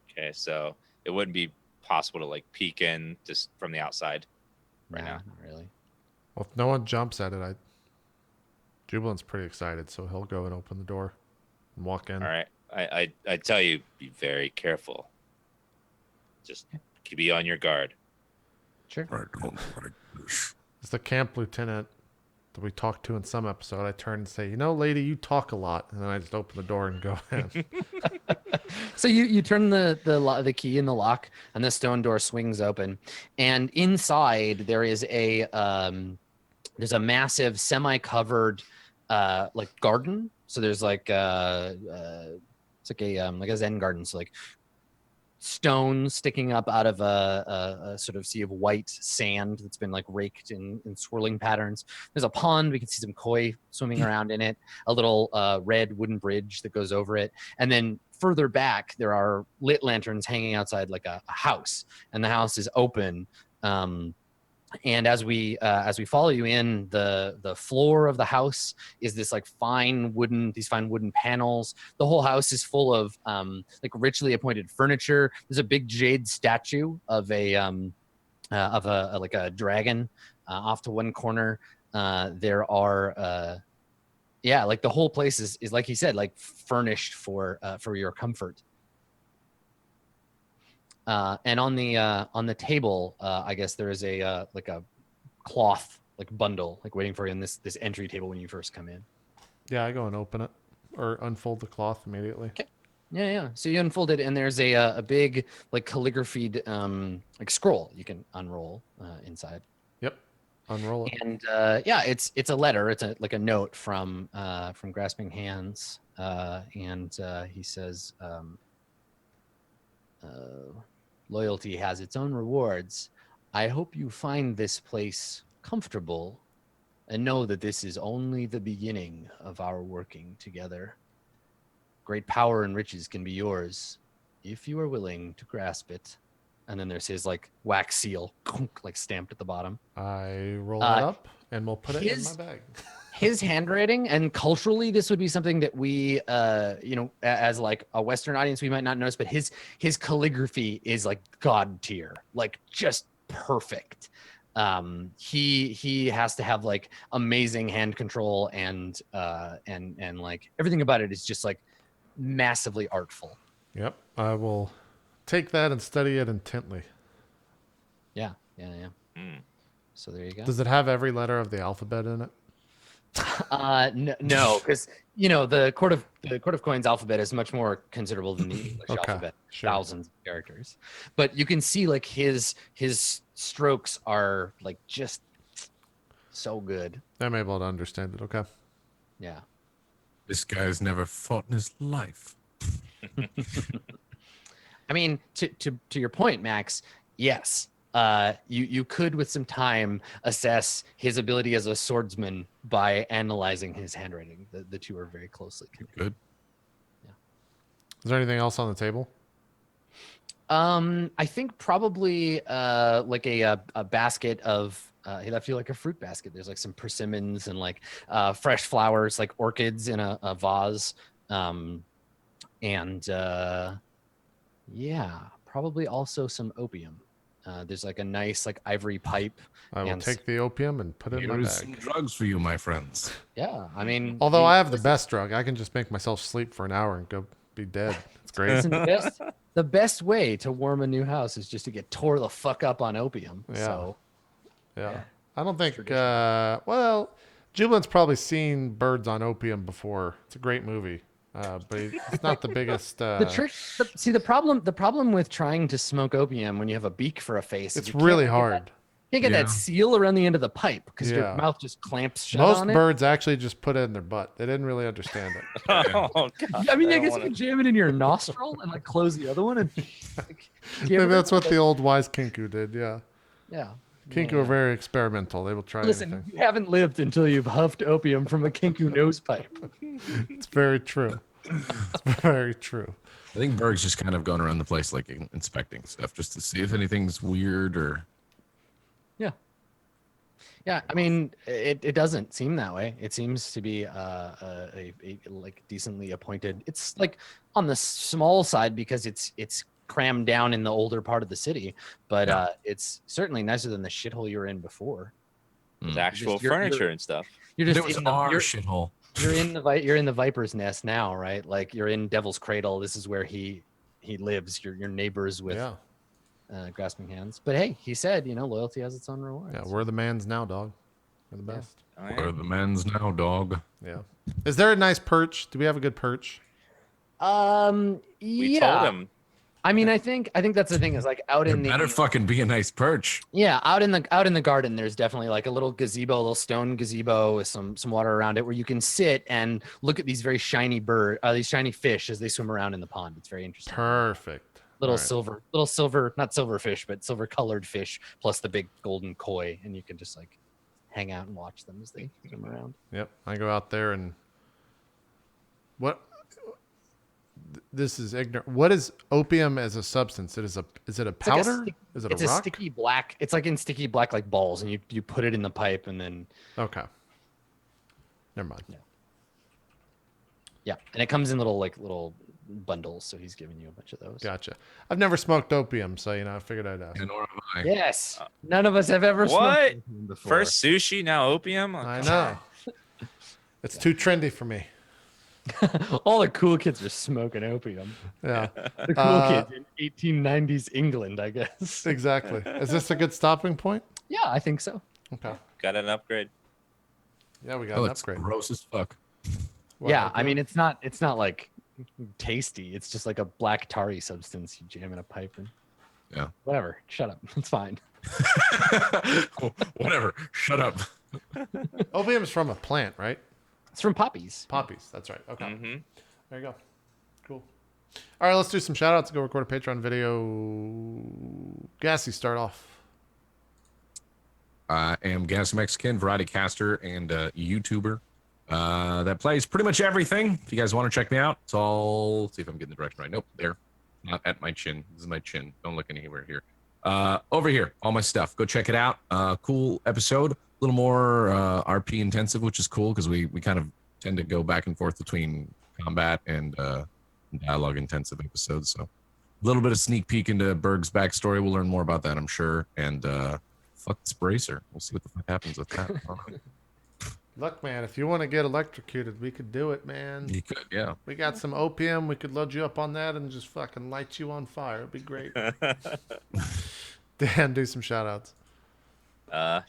Speaker 4: Okay, so it wouldn't be possible to like peek in just from the outside right
Speaker 2: Nah,
Speaker 4: now?
Speaker 2: not really.
Speaker 1: Well, if no one jumps at it, Jubilant's pretty excited, so he'll go and open the door and walk in.
Speaker 4: All right. I tell you, be very careful. Just be on your guard.
Speaker 2: Sure.
Speaker 5: I don't like this.
Speaker 1: It's the camp lieutenant that we talked to in some episode. I turn and say, "You know, lady, you talk a lot," and then I just open the door and go in.
Speaker 2: So you turn the key in the lock, and the stone door swings open, and inside there is there's a massive semi-covered like garden. So there's like it's like a Zen garden. So like stones sticking up out of a sort of sea of white sand that's been like raked in swirling patterns. There's a pond. We can see some koi swimming around in it. A little red wooden bridge that goes over it. And then further back, there are lit lanterns hanging outside like a house. And the house is open. And as we follow you in, the floor of the house is this like fine wooden panels. The whole house is full of like richly appointed furniture. There's a big jade statue of a like a dragon off to one corner. There are like the whole place is like he said, like furnished for your comfort. And on the table, I guess there is a like a cloth like bundle like waiting for you in this entry table when you first come in.
Speaker 1: Yeah, I go and open it or unfold the cloth immediately.
Speaker 2: Okay. Yeah. So you unfold it, and there's a big like calligraphied like scroll you can unroll inside.
Speaker 1: Yep, unroll it.
Speaker 2: And it's a letter. It's like a note from Grasping Hands, and he says, "Loyalty has its own rewards. I hope you find this place comfortable, and know that this is only the beginning of our working together. Great power and riches can be yours if you are willing to grasp it." And then there's his like wax seal, like stamped at the bottom.
Speaker 1: I roll it up and we'll put it in my bag.
Speaker 2: His handwriting, and culturally this would be something that we as like a Western audience we might not notice, but his calligraphy is like god tier, like just perfect. He has to have like amazing hand control, and like everything about it is just like massively artful.
Speaker 1: Yep, I will take that and study it intently.
Speaker 2: Yeah.
Speaker 4: Mm.
Speaker 2: So there you go.
Speaker 1: Does it have every letter of the alphabet in it?
Speaker 2: No, because the Court of Coins alphabet is much more considerable than the English alphabet,
Speaker 1: sure.
Speaker 2: thousands of characters. But you can see like his strokes are like just so good.
Speaker 1: I'm able to understand it. Okay.
Speaker 2: Yeah.
Speaker 3: This guy's never fought in his life.
Speaker 2: I mean, to your point, Max, yes. You could, with some time, assess his ability as a swordsman by analyzing his handwriting. The two are very closely connected.
Speaker 3: Good.
Speaker 1: Is there anything else on the table?
Speaker 2: I think probably like a basket of he left you like a fruit basket. There's like some persimmons and like fresh flowers, like orchids in a vase. And probably also some opium. There's like a nice like ivory pipe.
Speaker 1: I will take the opium and put it in my
Speaker 3: Here's some
Speaker 1: bag.
Speaker 3: drugs for you, my friends.
Speaker 2: Yeah, I mean,
Speaker 1: Although I have the best drug, I can just make myself sleep for an hour and go be dead. It's great.
Speaker 2: listen, the best way to warm a new house is just to get tore the fuck up on opium.
Speaker 1: Yeah.
Speaker 2: So
Speaker 1: Yeah. I don't think,
Speaker 2: traditional.
Speaker 1: well, Jubilant's probably seen Birds on Opium before. It's a great movie. But it's not the biggest.
Speaker 2: the problem with trying to smoke opium when you have a beak for a face,
Speaker 1: It's
Speaker 2: is you can't
Speaker 1: really
Speaker 2: get
Speaker 1: hard.
Speaker 2: You can't get
Speaker 3: Yeah.
Speaker 2: that seal around the end of the pipe because
Speaker 1: Yeah.
Speaker 2: your mouth just clamps shut
Speaker 1: Most
Speaker 2: on it.
Speaker 1: birds actually just put it in their butt. They didn't really understand it.
Speaker 4: Oh, God.
Speaker 2: I mean, I
Speaker 4: don't
Speaker 2: guess
Speaker 4: wanna-
Speaker 2: you can jam it in your nostril and like close the other one. And like,
Speaker 1: Maybe that's what the old wise Kinku did. Yeah.
Speaker 2: Yeah.
Speaker 1: Kinku
Speaker 2: Yeah.
Speaker 1: are very experimental. They will try
Speaker 2: Listen,
Speaker 1: anything.
Speaker 2: you haven't lived until you've huffed opium from a kinku nose pipe.
Speaker 1: It's very true. It's very true.
Speaker 3: I think Berg's just kind of going around the place, like inspecting stuff, just to see if anything's weird or.
Speaker 2: Yeah, I mean, it doesn't seem that way. It seems to be a like decently appointed. It's like on the small side because it's crammed down in the older part of the city, but it's certainly nicer than the shithole you were in before.
Speaker 4: With
Speaker 3: Mm.
Speaker 4: actual furniture and stuff.
Speaker 2: You're
Speaker 3: It
Speaker 2: just
Speaker 3: was
Speaker 2: in the,
Speaker 3: our shithole.
Speaker 2: you're in the viper's nest now, right? Like you're in Devil's Cradle. This is where he lives. Your neighbors with
Speaker 1: Yeah.
Speaker 2: grasping hands. But hey, he said, loyalty has its own rewards.
Speaker 1: Yeah, we're the mans now, dog. We're the
Speaker 2: Yeah.
Speaker 1: best.
Speaker 4: Oh, yeah.
Speaker 3: We're the men's now, dog.
Speaker 1: Yeah. Is there a nice perch? Do we have a good perch?
Speaker 4: We told him.
Speaker 2: I mean, I think that's the thing is like out
Speaker 3: There
Speaker 2: in
Speaker 3: better
Speaker 2: the
Speaker 3: fucking be a nice perch.
Speaker 2: out in the garden. There's definitely like a little gazebo, a little stone gazebo with some water around it where you can sit and look at these very shiny these shiny fish as they swim around in the pond. It's very interesting.
Speaker 1: Perfect.
Speaker 2: Little
Speaker 1: All right.
Speaker 2: silver, not silver fish, but silver colored fish plus the big golden koi, and you can just like hang out and watch them as they swim around.
Speaker 1: Yep. I go out there and this is ignorant. What is opium as a substance? Is it a
Speaker 2: It's like a
Speaker 1: powder?
Speaker 2: stick-
Speaker 1: Is it
Speaker 2: It's
Speaker 1: a
Speaker 2: a
Speaker 1: rock?
Speaker 2: sticky black. It's like in sticky black like balls, and you put it in the pipe, and then
Speaker 1: Okay. Never mind.
Speaker 2: yeah, and it comes in little bundles. So he's giving you a bunch of those.
Speaker 1: Gotcha. I've never smoked opium, so I figured I'd ask.
Speaker 3: And nor have I.
Speaker 2: Yes, none of us have ever
Speaker 4: What?
Speaker 2: smoked opium before.
Speaker 4: First sushi, now opium.
Speaker 1: I know. It's too trendy for me.
Speaker 2: all the cool kids are smoking opium.
Speaker 1: Yeah.
Speaker 2: The cool kids in 1890s England, I guess.
Speaker 1: Exactly. Is this a good stopping point?
Speaker 2: Yeah, I think so.
Speaker 1: Okay.
Speaker 4: Got an upgrade.
Speaker 1: Yeah, we got
Speaker 3: Oh,
Speaker 1: an
Speaker 3: it's
Speaker 1: upgrade.
Speaker 3: gross as fuck.
Speaker 1: What,
Speaker 2: yeah, I
Speaker 1: opium?
Speaker 2: mean it's not like tasty. It's just like a black tarry substance you jam in a pipe and
Speaker 3: Yeah.
Speaker 2: whatever. Shut up. It's fine.
Speaker 3: Whatever. Shut up.
Speaker 1: Opium's from a plant, right?
Speaker 2: It's from poppies.
Speaker 1: Poppies. That's right. Okay.
Speaker 4: Mm-hmm.
Speaker 1: There you go. Cool. All right, let's do some shout outs. Go record a Patreon video. Gassy, start off.
Speaker 3: I am GassyMexican, variety caster and YouTuber that plays pretty much everything. If you guys want to check me out, it's all. Let's see if I'm getting the direction right. Nope, there. Not at my chin. This is my chin. Don't look anywhere here. Over here, all my stuff. Go check it out. Cool episode. A little more RP intensive, which is cool because we kind of tend to go back and forth between combat and dialogue intensive episodes. So a little bit of sneak peek into Berg's backstory. We'll learn more about that, I'm sure. And fuck this bracer. We'll see what the fuck happens with that.
Speaker 1: Look, man, if you want to get electrocuted, we could do it, man.
Speaker 3: You could, yeah.
Speaker 1: We got some opium. We could load you up on that and just fucking light you on fire. It'd be great. Dan, do some shout outs.
Speaker 4: Hi,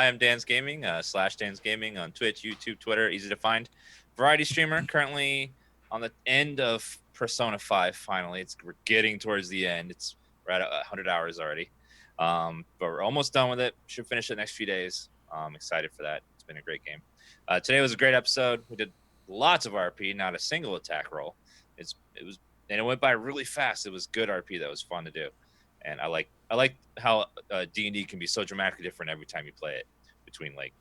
Speaker 4: I'm DansGaming, /DansGaming on Twitch, YouTube, Twitter, easy to find. Variety streamer, currently on the end of Persona 5, finally. We're getting towards the end. We're at 100 hours already. But we're almost done with it. Should finish it next few days. I'm excited for that. It's been a great game. Today was a great episode. We did lots of RP, not a single attack roll. It went by really fast. It was good RP that was fun to do. And I like how D&D can be so dramatically different every time you play it, between like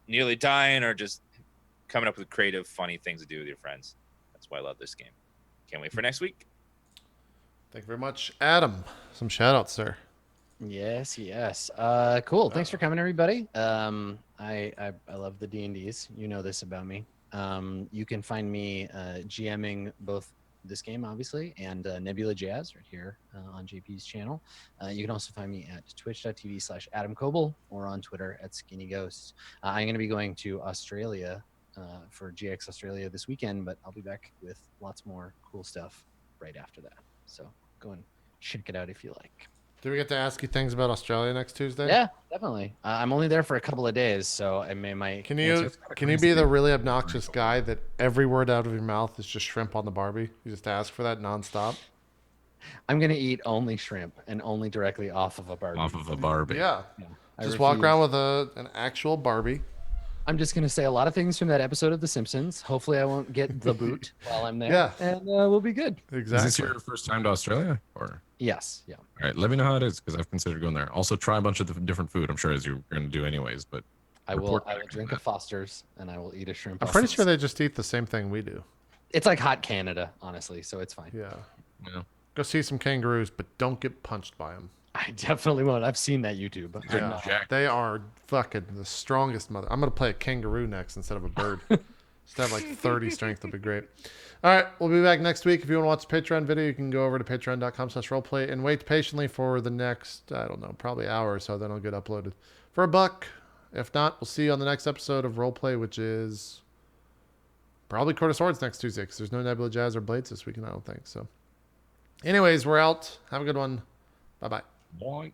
Speaker 4: nearly dying or just coming up with creative, funny things to do with your friends. That's why I love this game. Can't wait for next week.
Speaker 1: Thank you very much. Adam, some shout outs, sir.
Speaker 2: Yes. Cool. Thanks for coming, everybody. I love the D&Ds. You know this about me. You can find me GMing both this game, obviously, and Nebula Jazz right here on JP's channel. You can also find me at twitch.tv/Adam Coble or on Twitter at skinnyghost. I'm going to be going to Australia for GX Australia this weekend, but I'll be back with lots more cool stuff right after that. So go and check it out if you like.
Speaker 1: Do we get to ask you things about Australia next Tuesday?
Speaker 2: Yeah, definitely. I'm only there for a couple of days, so I might.
Speaker 1: Can you be the really obnoxious guy that every word out of your mouth is just shrimp on the Barbie? You just ask for that nonstop?
Speaker 2: I'm gonna eat only shrimp and only directly off of a Barbie.
Speaker 3: Off of a Barbie.
Speaker 1: Yeah.
Speaker 2: I
Speaker 1: Just walk
Speaker 2: refuse.
Speaker 1: around with an actual Barbie.
Speaker 2: I'm just gonna say a lot of things from that episode of The Simpsons. Hopefully, I won't get the boot while I'm there.
Speaker 1: Yeah.
Speaker 2: And we'll be good.
Speaker 1: Exactly.
Speaker 3: Is this your first time to Australia? Or
Speaker 2: Yes. Yeah.
Speaker 3: all right, let me know how it is because I've considered going there. Also, try a bunch of different food. I'm sure as you're going to do anyways. But
Speaker 2: I will.
Speaker 3: Report
Speaker 2: I will
Speaker 3: back on
Speaker 2: drink
Speaker 3: that.
Speaker 2: a Foster's and I will eat a shrimp.
Speaker 1: I'm
Speaker 2: off
Speaker 1: pretty
Speaker 2: it.
Speaker 1: sure they just eat the same thing we do.
Speaker 2: It's like hot Canada, honestly. So it's fine.
Speaker 1: Yeah.
Speaker 3: yeah.
Speaker 1: Go see some kangaroos, but don't get punched by them.
Speaker 2: I definitely won't. I've seen that YouTube.
Speaker 3: They're
Speaker 1: Yeah.
Speaker 3: jacked.
Speaker 1: They are fucking the strongest mother. I'm going to play a kangaroo next instead of a bird. Just have like 30 strength would be great. All right, we'll be back next week. If you want to watch the Patreon video, you can go over to patreon.com/roleplay and wait patiently for the next, I don't know, probably hour or so. Then it'll get uploaded for $1. If not, we'll see you on the next episode of Roleplay, which is probably Court of Swords next Tuesday, because there's no Nebula Jazz or Blades this weekend, I don't think. So anyways, we're out. Have a good one. Bye-bye.
Speaker 3: Boing.